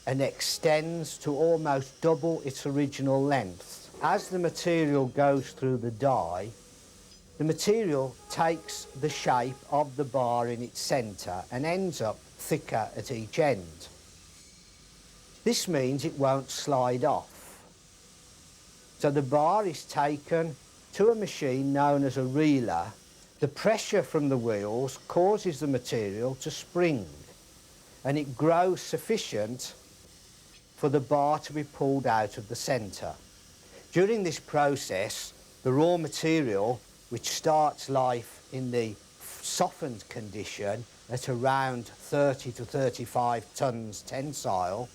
and extends to almost double its original length. As the material goes through the die, the material takes the shape of the bar in its centre and ends up thicker at each end. This means it won't slide off. So the bar is taken to a machine known as a reeler. The pressure from the wheels causes the material to spring, and it grows sufficient for the bar to be pulled out of the centre. During this process, the raw material, which starts life in the softened condition at around 30 to 35 tonnes tensile,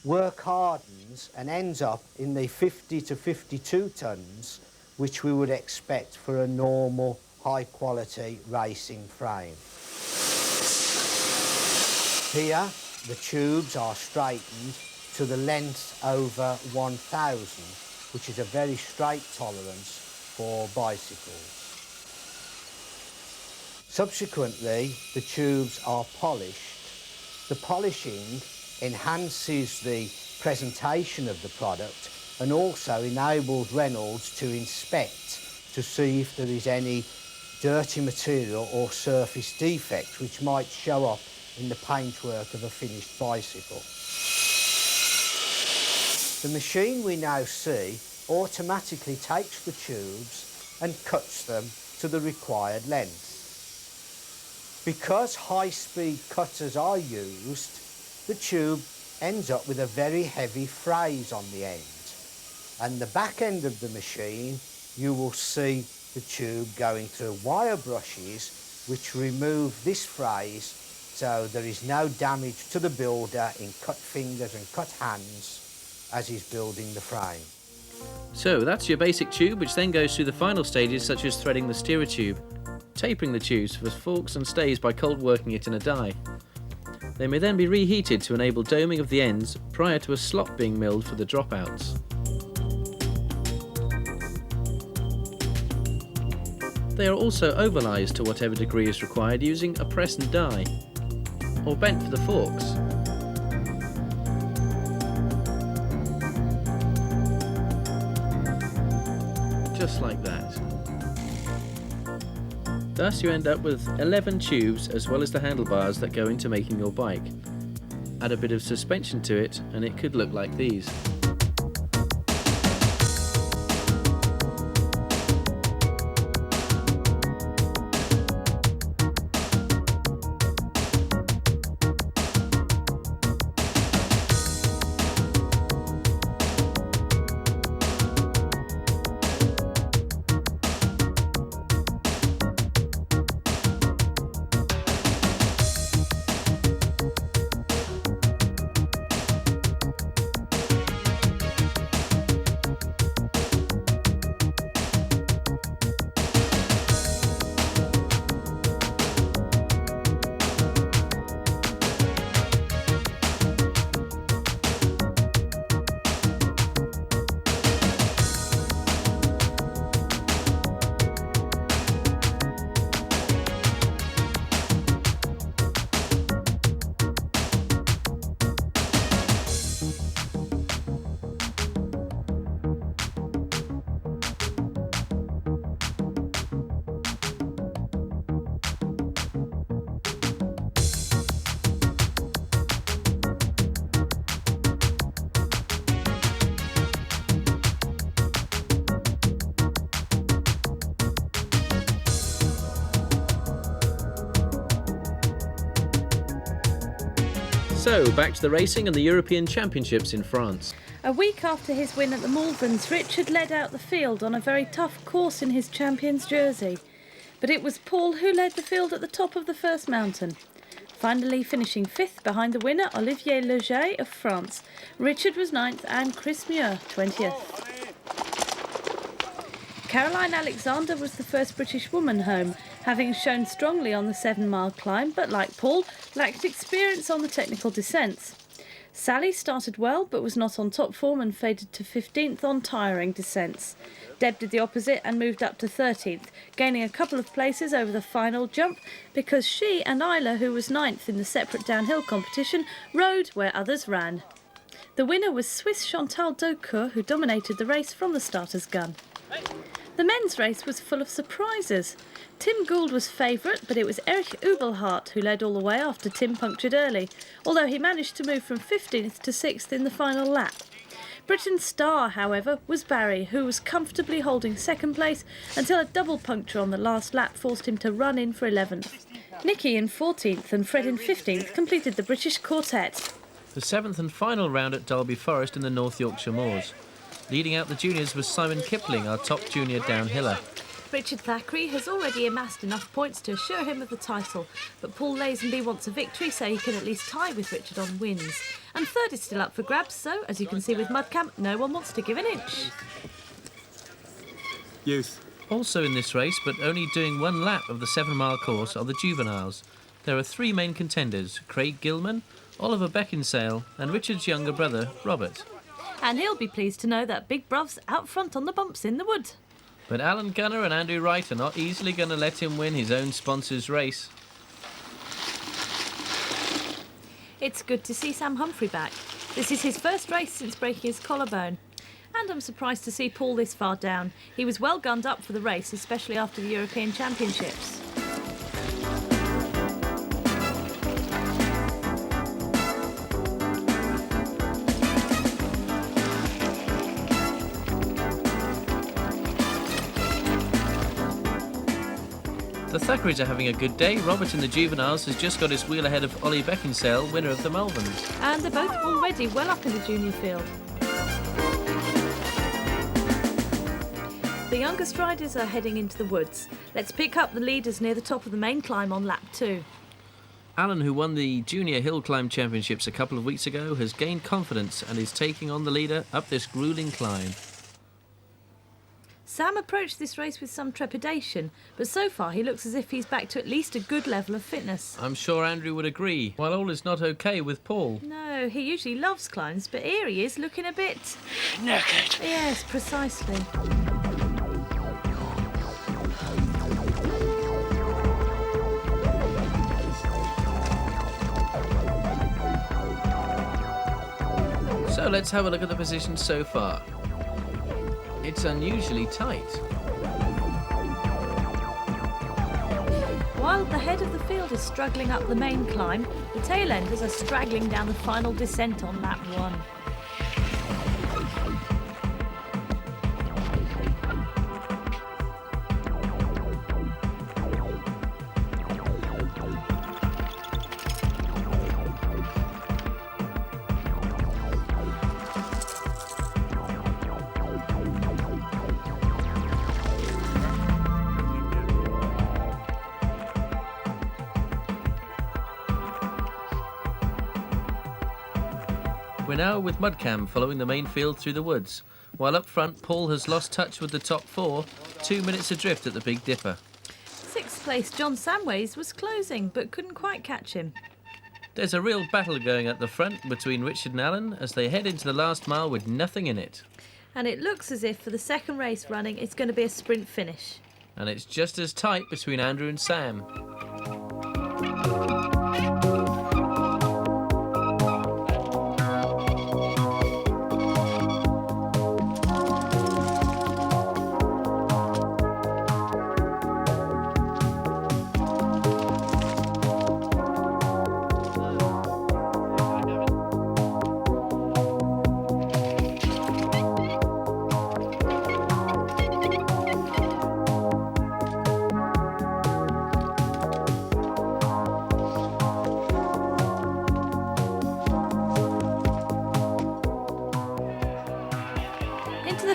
work hardens and ends up in the 50 to 52 tonnes, which we would expect for a normal high-quality racing frame. Here, the tubes are straightened to the length over 1000, which is a very straight tolerance for bicycles. Subsequently, the tubes are polished. The polishing enhances the presentation of the product and also enables Reynolds to inspect to see if there is any dirty material or surface defect which might show up in the paintwork of a finished bicycle. The machine we now see automatically takes the tubes and cuts them to the required length. Because high-speed cutters are used, the tube ends up with a very heavy phrase on the end. And the back end of the machine, you will see the tube going through wire brushes which remove this phrase so there is no damage to the builder in cut fingers and cut hands as he's building the frame. So that's your basic tube, which then goes through the final stages such as threading the steerer tube, tapering the tubes for forks and stays by cold working it in a die. They may then be reheated to enable doming of the ends prior to a slot being milled for the dropouts. They are also overlised to whatever degree is required using a press and die, or bent for the forks. Just like that. Thus you end up with 11 tubes as well as the handlebars that go into making your bike. Add a bit of suspension to it and it could look like these. So, back to the racing and the European Championships in France. A week after his win at the Malverns, Richard led out the field on a very tough course in his champion's jersey. But it was Paul who led the field at the top of the first mountain. Finally finishing 5th behind the winner, Olivier Leger of France. Richard was 9th and Chris Muir 20th. Caroline Alexander was the first British woman home, having shown strongly on the 7-mile climb, but like Paul, lacked experience on the technical descents. Sally started well, but was not on top form and faded to 15th on tiring descents. Deb did the opposite and moved up to 13th, gaining a couple of places over the final jump because she and Isla, who was 9th in the separate downhill competition, rode where others ran. The winner was Swiss Chantal Daucourt, who dominated the race from the starter's gun. The men's race was full of surprises. Tim Gould was favourite, but it was Erich Ubelhart who led all the way after Tim punctured early, although he managed to move from 15th to 6th in the final lap. Britain's star, however, was Barry, who was comfortably holding second place until a double puncture on the last lap forced him to run in for 11th. Nicky in 14th and Fred in 15th completed the British quartet. The 7th and final round at Derby Forest in the North Yorkshire Moors. Leading out the juniors was Simon Kipling, our top junior downhiller. Richard Thackeray has already amassed enough points to assure him of the title, but Paul Lazenby wants a victory so he can at least tie with Richard on wins. And 3rd is still up for grabs, so, as you can see with Mudcamp, no one wants to give an inch. Youth. Also in this race, but only doing one lap of the 7-mile course, are the juveniles. There are 3 main contenders, Craig Gilman, Oliver Beckinsale and Richard's younger brother, Robert. And he'll be pleased to know that Big Bruv's out front on the bumps in the wood. But Alan Gunner and Andrew Wright are not easily going to let him win his own sponsor's race. It's good to see Sam Humphrey back. This is his first race since breaking his collarbone. And I'm surprised to see Paul this far down. He was well gunned up for the race, especially after the European Championships. The Thackeray's are having a good day. Robert in the juveniles has just got his wheel ahead of Ollie Beckinsale, winner of the Malverns. And they're both already well up in the junior field. The youngest riders are heading into the woods. Let's pick up the leaders near the top of the main climb on lap 2. Alan, who won the Junior Hill Climb Championships a couple of weeks ago, has gained confidence and is taking on the leader up this gruelling climb. Sam approached this race with some trepidation, but so far he looks as if he's back to at least a good level of fitness. I'm sure Andrew would agree, while all is not okay with Paul. No, he usually loves climbs, but here he is looking a bit... naked. Yes, precisely. So let's have a look at the position so far. It's unusually tight. While the head of the field is struggling up the main climb, the tail enders are straggling down the final descent on lap 1. We're now with Mudcam following the main field through the woods, while up front Paul has lost touch with the top 4, 2 minutes adrift at the Big Dipper. 6th place John Samways was closing, but couldn't quite catch him. There's a real battle going at the front between Richard and Alan as they head into the last mile with nothing in it. And it looks as if for the second race running it's going to be a sprint finish. And it's just as tight between Andrew and Sam.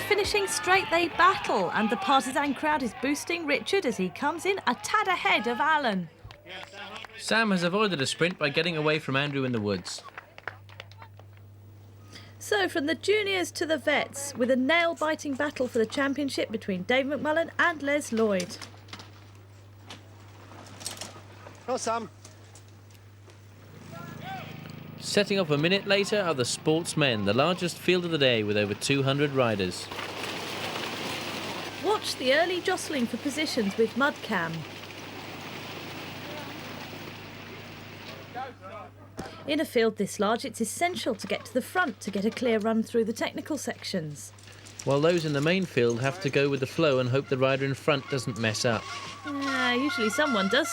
Finishing straight they battle, and the partisan crowd is boosting Richard as he comes in a tad ahead of Alan. Sam has avoided a sprint by getting away from Andrew in the woods. So from the juniors to the vets, with a nail-biting battle for the championship between Dave McMullen and Les Lloyd. Go, Sam. Setting off a minute later are the Sportsmen, the largest field of the day with over 200 riders. Watch the early jostling for positions with Mudcam. In a field this large, it's essential to get to the front to get a clear run through the technical sections. While those in the main field have to go with the flow and hope the rider in front doesn't mess up. Usually someone does.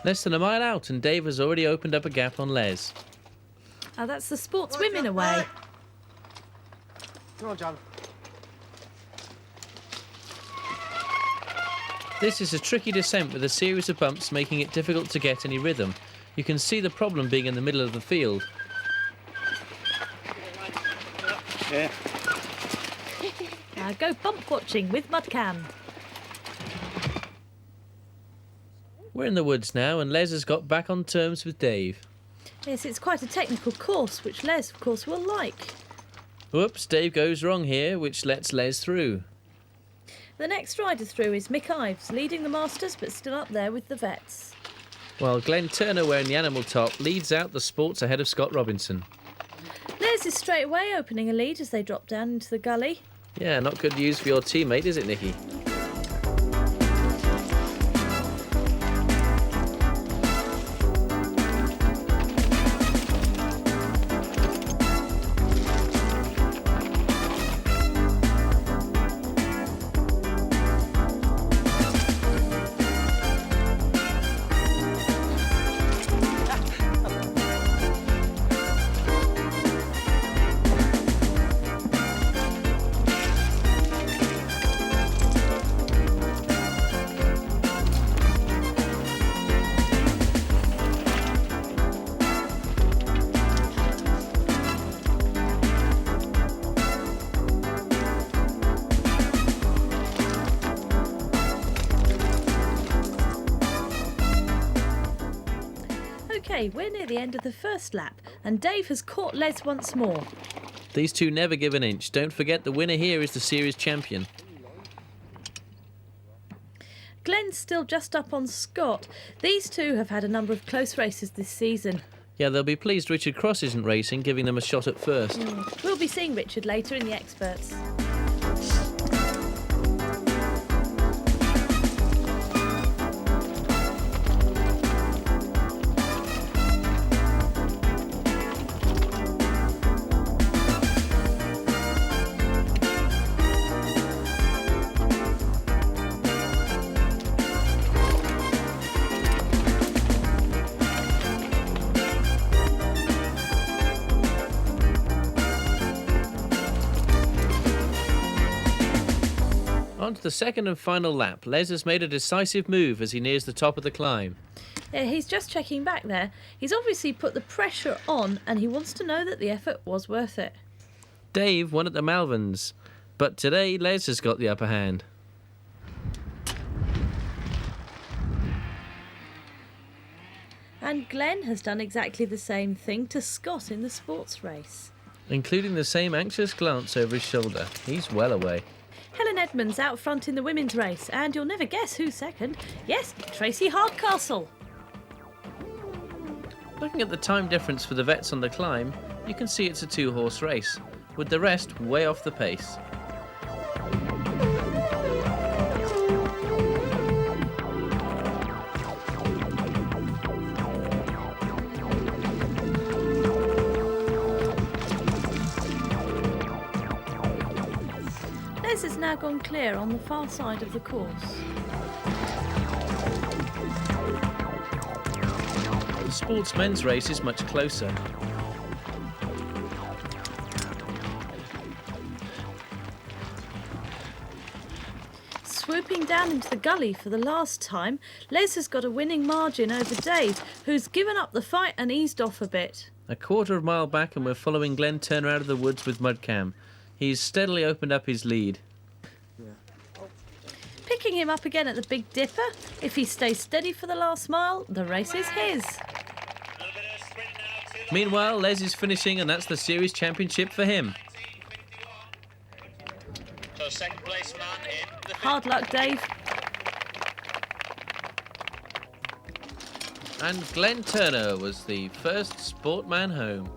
Less than a mile out and Dave has already opened up a gap on Les. That's the Sportswomen away. Come on, John. This is a tricky descent with a series of bumps making it difficult to get any rhythm. You can see the problem being in the middle of the field. Yeah. Go bump watching with Mudcam. We're in the woods now and Les has got back on terms with Dave. Yes, it's quite a technical course, which Les, of course, will like. Whoops, Dave goes wrong here, which lets Les through. The next rider through is Mick Ives, leading the Masters but still up there with the vets. While Glenn Turner, wearing the animal top, leads out the sports ahead of Scott Robinson. Les is straight away opening a lead as they drop down into the gully. Yeah, not good news for your teammate, is it, Nikki? OK, we're near the end of the first lap, and Dave has caught Les once more. These two never give an inch. Don't forget the winner here is the series champion. Glenn's still just up on Scott. These two have had a number of close races this season. Yeah, they'll be pleased Richard Cross isn't racing, giving them a shot at first. We'll be seeing Richard later in the experts. On to the second and final lap. Les has made a decisive move as he nears the top of the climb. Yeah, he's just checking back there. He's obviously put the pressure on and he wants to know that the effort was worth it. Dave won at the Malverns, but today Les has got the upper hand. And Glenn has done exactly the same thing to Scott in the sports race. Including the same anxious glance over his shoulder. He's well away. Helen Edmonds out front in the women's race, and you'll never guess who's second. Yes, Tracy Hardcastle. Looking at the time difference for the vets on the climb, you can see it's a two-horse race, with the rest way off the pace. Les has now gone clear on the far side of the course. The sports men's race is much closer. Swooping down into the gully for the last time, Les has got a winning margin over Dave, who's given up the fight and eased off a bit. A quarter of a mile back and we're following Glenn Turner out of the woods with Mudcam. He's steadily opened up his lead. Picking him up again at the Big Dipper. If he stays steady for the last mile, the race is his. Meanwhile, Les is finishing and that's the series championship for him. So second place man in the Hard luck, Dave. And Glenn Turner was the first sportman home.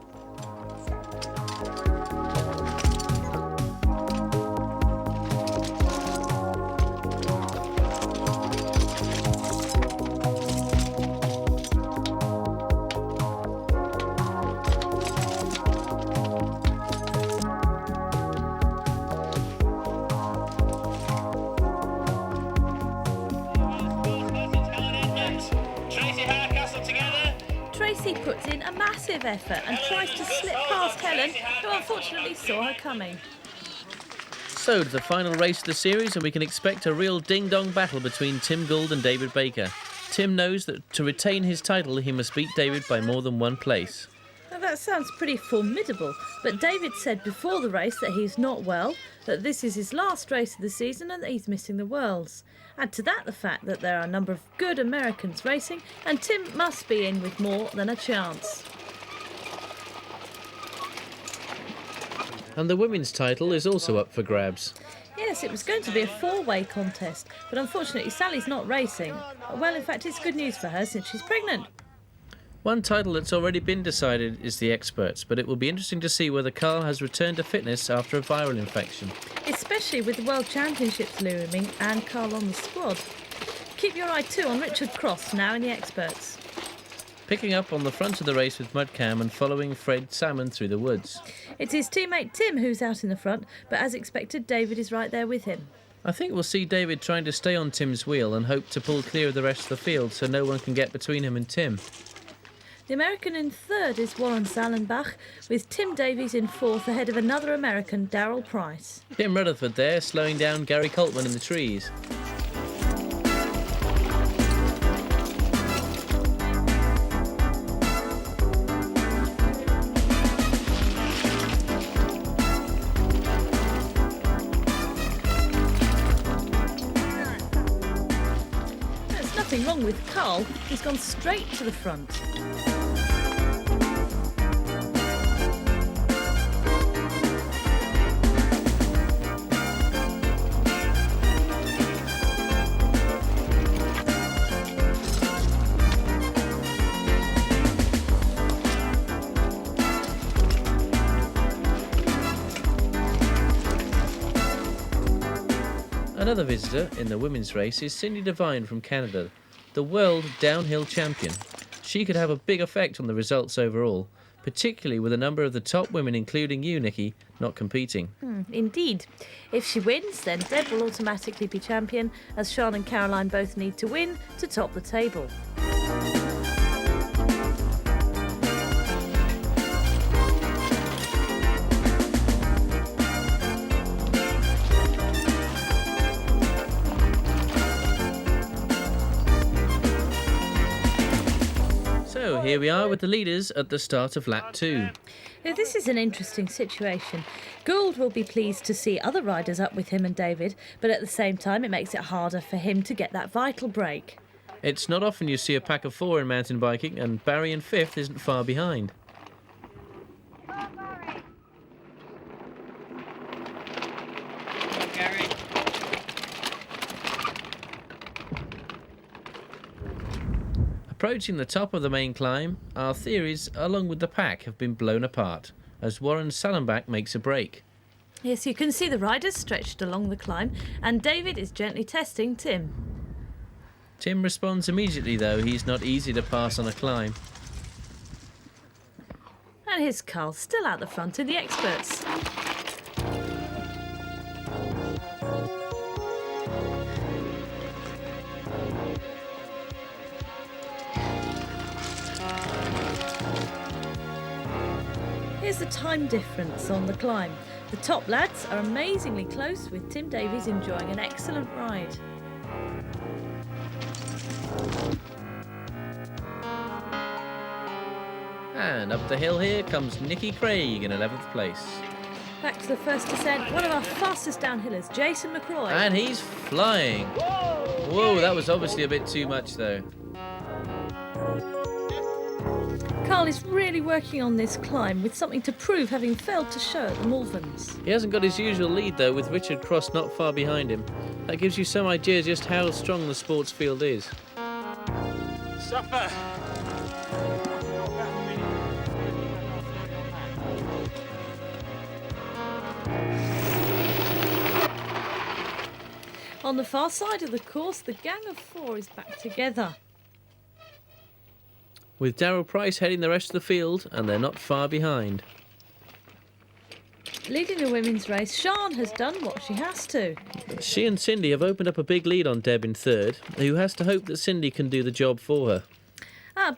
Tracy puts in a massive effort and tries to slip past Helen, who unfortunately saw her coming. So to the final race of the series, and we can expect a real ding-dong battle between Tim Gould and David Baker. Tim knows that to retain his title, he must beat David by more than one place. Now that sounds pretty formidable, but David said before the race that he's not well, that this is his last race of the season and that he's missing the Worlds. Add to that the fact that there are a number of good Americans racing, and Tim must be in with more than a chance. And the women's title is also up for grabs. Yes, it was going to be a four-way contest, but unfortunately Sally's not racing. Well, in fact, it's good news for her since she's pregnant. One title that's already been decided is the Experts, but it will be interesting to see whether Carl has returned to fitness after a viral infection. Especially with the World Championships looming and Carl on the squad. Keep your eye too on Richard Cross, now in the Experts. Picking up on the front of the race with Mudcam and following Fred Salmon through the woods. It's his teammate Tim who's out in the front, but as expected, David is right there with him. I think we'll see David trying to stay on Tim's wheel and hope to pull clear of the rest of the field so no one can get between him and Tim. The American in third is Warren Sallenbach, with Tim Davies in fourth ahead of another American, Darrell Price. Tim Rutherford there, slowing down Gary Coltman in the trees. There's nothing wrong with Carl, he's gone straight to the front. Another visitor in the women's race is Cindy Devine from Canada, the world downhill champion. She could have a big effect on the results overall, particularly with a number of the top women, including you, Nikki, not competing. Indeed. If she wins, then Deb will automatically be champion, as Sian and Caroline both need to win to top the table. So here we are with the leaders at the start of lap 2. Now, this is an interesting situation. Gould will be pleased to see other riders up with him and David, but at the same time it makes it harder for him to get that vital break. It's not often you see a pack of 4 in mountain biking, and Barry in 5th isn't far behind. Approaching the top of the main climb, our theories, along with the pack, have been blown apart, as Warren Sallenbach makes a break. Yes, you can see the riders stretched along the climb, and David is gently testing Tim. Tim responds immediately, though he's not easy to pass on a climb. And here's Carl, still out the front in the Experts. Here's the time difference on the climb. The top lads are amazingly close, with Tim Davies enjoying an excellent ride. And up the hill here comes Nicky Craig in 11th place. Back to the first descent, one of our fastest downhillers, Jason McCroy. And he's flying. Whoa, that was obviously a bit too much, though. Carl is really working on this climb with something to prove, having failed to show at the Malverns. He hasn't got his usual lead, though, with Richard Cross not far behind him. That gives you some idea just how strong the sports field is. Suffer! On the far side of the course, the gang of 4 is back together. With Darrell Price heading the rest of the field, and they're not far behind. Leading the women's race, Sian has done what she has to. She and Cindy have opened up a big lead on Deb in 3rd, who has to hope that Cindy can do the job for her.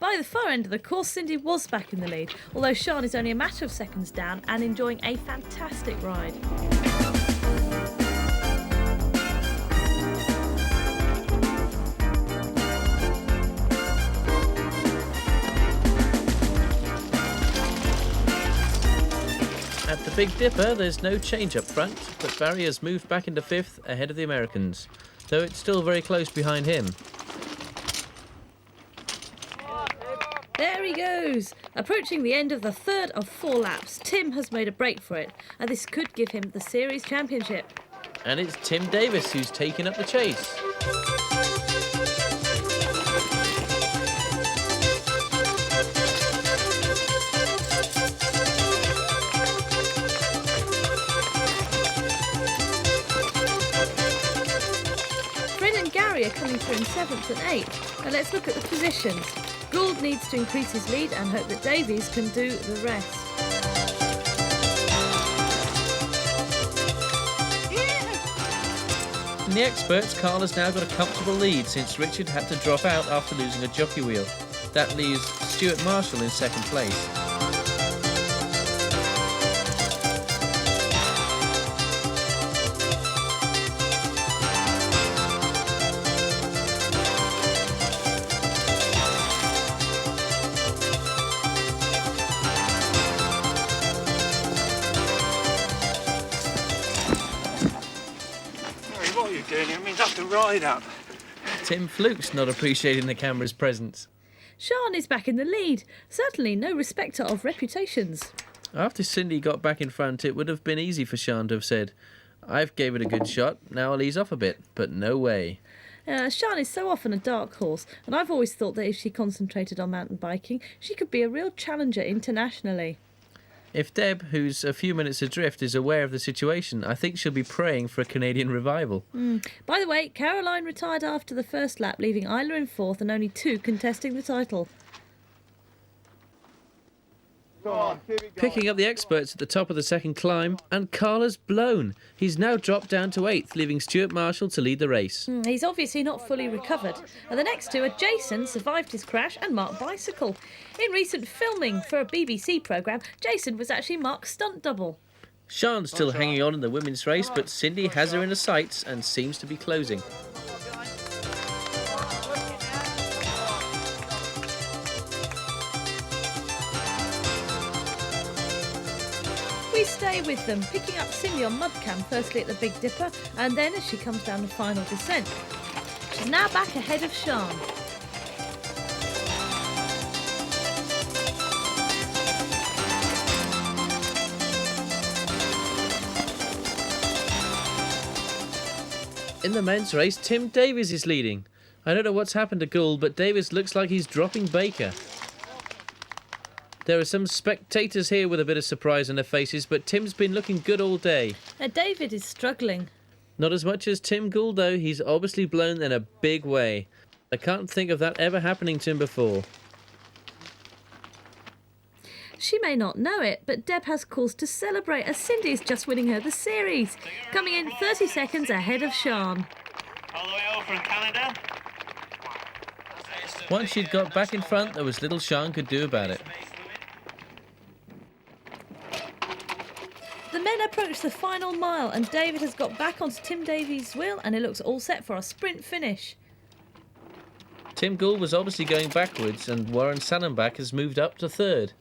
By the far end of the course, Cindy was back in the lead, although Sian is only a matter of seconds down and enjoying a fantastic ride. At the Big Dipper, there's no change up front, but Barry has moved back into 5th ahead of the Americans, though it's still very close behind him. There he goes! Approaching the end of the 3rd of 4 laps, Tim has made a break for it, and this could give him the series championship. And it's Tim Davis who's taken up the chase. Fred and Gary are coming through in 7th and 8th. Now let's look at the positions. Gould needs to increase his lead and hope that Davies can do the rest. In the experts, Carl has now got a comfortable lead since Richard had to drop out after losing a jockey wheel. That leaves Stuart Marshall in 2nd place. What are you doing? It means I have to ride up. Tim Fluke's not appreciating the camera's presence. Sean is back in the lead. Certainly no respecter of reputations. After Cindy got back in front, it would have been easy for Sean to have said, "I've gave it a good shot, now I'll ease off a bit," but no way. Sean is so often a dark horse, and I've always thought that if she concentrated on mountain biking, she could be a real challenger internationally. If Deb, who's a few minutes adrift, is aware of the situation, I think she'll be praying for a Canadian revival. By the way, Caroline retired after the first lap, leaving Isla in 4th and only 2 contesting the title. Picking up the experts at the top of the 2nd climb, and Carl has blown. He's now dropped down to 8th, leaving Stuart Marshall to lead the race. He's obviously not fully recovered. And the next 2 are Jason, survived his crash, and Mark Bicycle. In recent filming for a BBC programme, Jason was actually Mark's stunt double. Sean's still hanging on in the women's race, but Cindy has her in the sights and seems to be closing. We stay with them, picking up Cindy on Mudcam, firstly at the Big Dipper, and then as she comes down the final descent. She's now back ahead of Sean. In the men's race, Tim Davies is leading. I don't know what's happened to Gould, but Davies looks like he's dropping Baker. There are some spectators here with a bit of surprise on their faces, but Tim's been looking good all day. David is struggling. Not as much as Tim Gould, though. He's obviously blown in a big way. I can't think of that ever happening to him before. She may not know it, but Deb has cause to celebrate as Cindy's just winning her the series, coming in 30 seconds ahead of Sean. All the way over from Canada. Once she'd got back in front, there was little Sean could do about it. The men approach the final mile and David has got back onto Tim Davies' wheel and it looks all set for a sprint finish. Tim Gould was obviously going backwards and Warren Sannenbach has moved up to 3rd.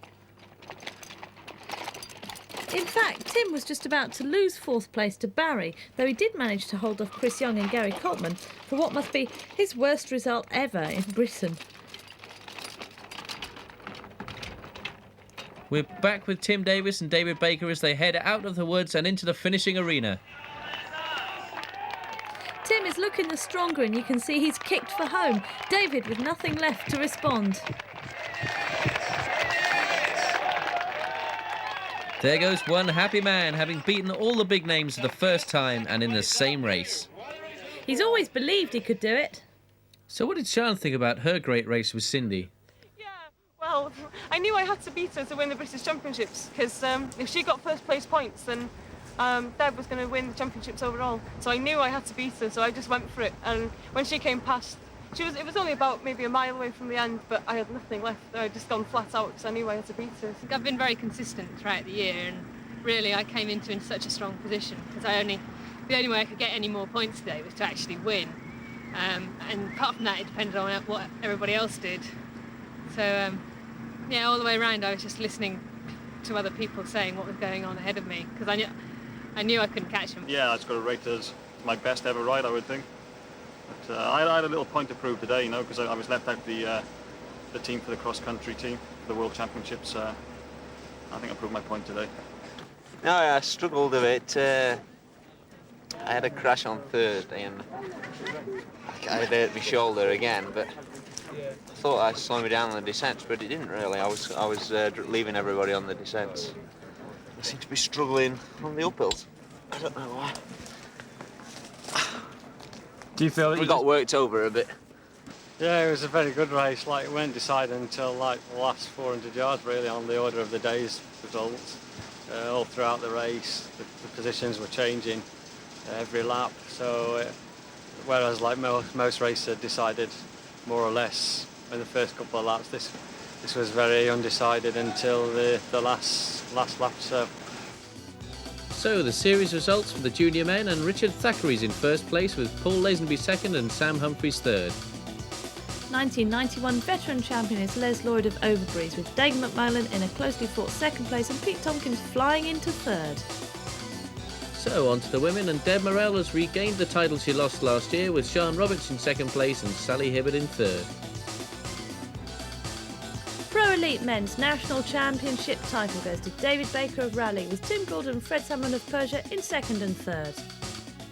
In fact, Tim was just about to lose 4th place to Barry, though he did manage to hold off Chris Young and Gary Coltman for what must be his worst result ever in Britain. We're back with Tim Davis and David Baker as they head out of the woods and into the finishing arena. Tim is looking the stronger and you can see he's kicked for home. David with nothing left to respond. There goes one happy man, having beaten all the big names for the first time and in the same race. He's always believed he could do it. So what did Sian think about her great race with Cindy? Well, I knew I had to beat her to win the British Championships because if she got first place points, then Deb was going to win the championships overall. So I knew I had to beat her, so I just went for it. And when she came past, it was only about maybe a mile away from the end, but I had nothing left. I'd just gone flat out because I knew I had to beat her. I've been very consistent throughout the year, and really I came into in such a strong position because the only way I could get any more points today was to actually win. And apart from that, it depended on what everybody else did. So yeah, all the way around I was just listening to other people saying what was going on ahead of me because I knew I couldn't catch them. Yeah, I've got to rate as my best ever ride, I would think. But I had a little point to prove today, you know, because I was left out the team for the cross-country team, for the World Championships. I think I proved my point today. No, I struggled a bit. I had a crash on Thursday and I had hurt my shoulder again, but I thought I'd slow me down on the descents, but it didn't really. I was leaving everybody on the descents. I seem to be struggling on the uphills. I don't know why. Do you feel that we got worked over a bit? Yeah, it was a very good race. Like, it weren't decided until like the last 400 yards, really, on the order of the day's results. All throughout the race, the positions were changing every lap. So, whereas like most races are decided more or less in the first couple of laps, this was very undecided until the last lap. So the series results for the junior men, and Richard Thackeray's in first place with Paul Lazenby second and Sam Humphries third. 1991 veteran champion is Les Lloyd of Overbreeze, with Dave McMullen in a closely fought second place and Pete Tompkins flying into third. So on to the women, and Deb Morell has regained the title she lost last year, with Sian Roberts in second place and Sally Hibbert in third. Pro Elite Men's National Championship title goes to David Baker of Raleigh, with Tim Gould and Fred Samlin of Persia in second and third.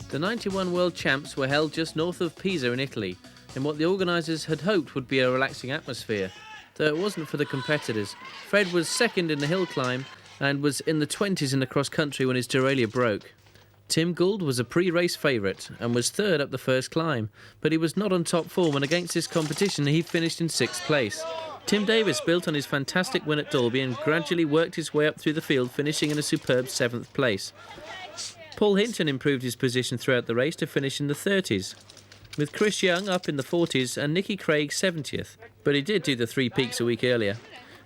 The 91 World Champs were held just north of Pisa in Italy, in what the organisers had hoped would be a relaxing atmosphere, though it wasn't for the competitors. Fred was second in the hill climb and was in the 20s in the cross-country when his derailleur broke. Tim Gould was a pre-race favourite and was third up the first climb, but he was not on top form, and against this competition he finished in sixth place. Tim Davis built on his fantastic win at Dalby and gradually worked his way up through the field, finishing in a superb 7th place. Paul Hinton improved his position throughout the race to finish in the 30s, with Chris Young up in the 40s and Nicky Craig 70th. But he did do the 3 peaks a week earlier.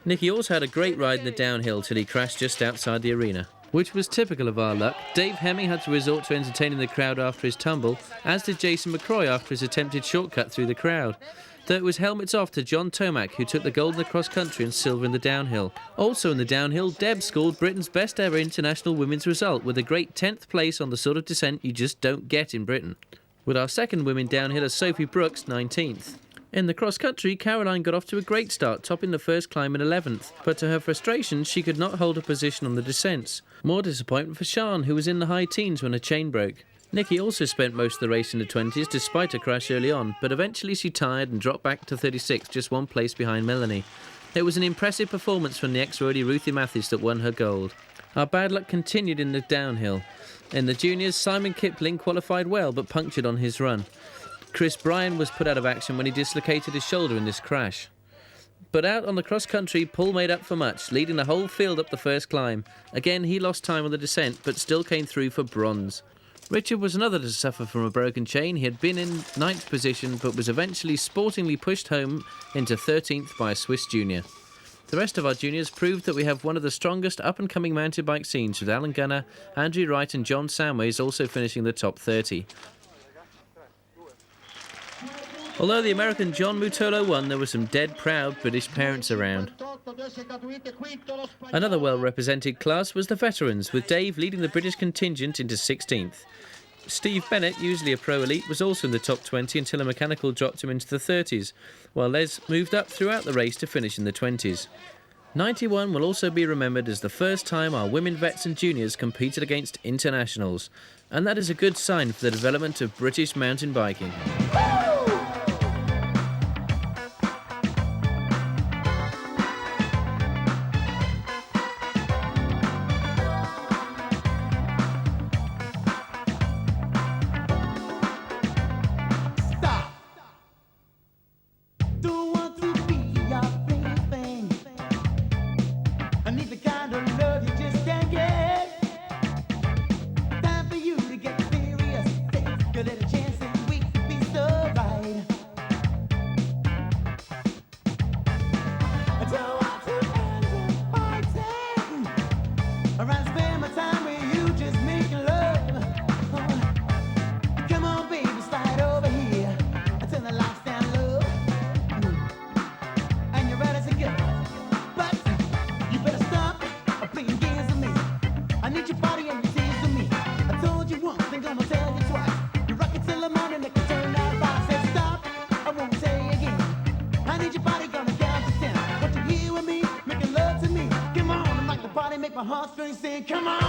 Nicky also had a great ride in the downhill till he crashed just outside the arena, which was typical of our luck. Dave Hemming had to resort to entertaining the crowd after his tumble, as did Jason McCroy after his attempted shortcut through the crowd. Though it was helmets off to John Tomac, who took the gold in the cross-country and silver in the downhill. Also in the downhill, Deb scored Britain's best ever international women's result, with a great 10th place on the sort of descent you just don't get in Britain, with our second women downhiller Sophie Brooks 19th. In the cross-country, Caroline got off to a great start, topping the first climb in 11th, but to her frustration she could not hold a position on the descents. More disappointment for Sian, who was in the high teens when her chain broke. Nicky also spent most of the race in the 20s despite a crash early on, but eventually she tired and dropped back to 36, just 1 place behind Melanie. It was an impressive performance from the ex-roadie Ruthie Matthews that won her gold. Our bad luck continued in the downhill. In the juniors, Simon Kipling qualified well but punctured on his run. Chris Bryan was put out of action when he dislocated his shoulder in this crash. But out on the cross-country, Paul made up for much, leading the whole field up the first climb. Again, he lost time on the descent, but still came through for bronze. Richard was another to suffer from a broken chain. He had been in 9th position, but was eventually sportingly pushed home into 13th by a Swiss junior. The rest of our juniors proved that we have one of the strongest up-and-coming mountain bike scenes, with Alan Gunner, Andrew Wright and John Samways also finishing the top 30. Although the American John Mutolo won, there were some dead proud British parents around. Another well-represented class was the veterans, with Dave leading the British contingent into 16th. Steve Bennett, usually a pro elite, was also in the top 20 until a mechanical dropped him into the 30s, while Les moved up throughout the race to finish in the 20s. 91 will also be remembered as the first time our women vets and juniors competed against internationals, and that is a good sign for the development of British mountain biking. Make my heartstrings sing, come on!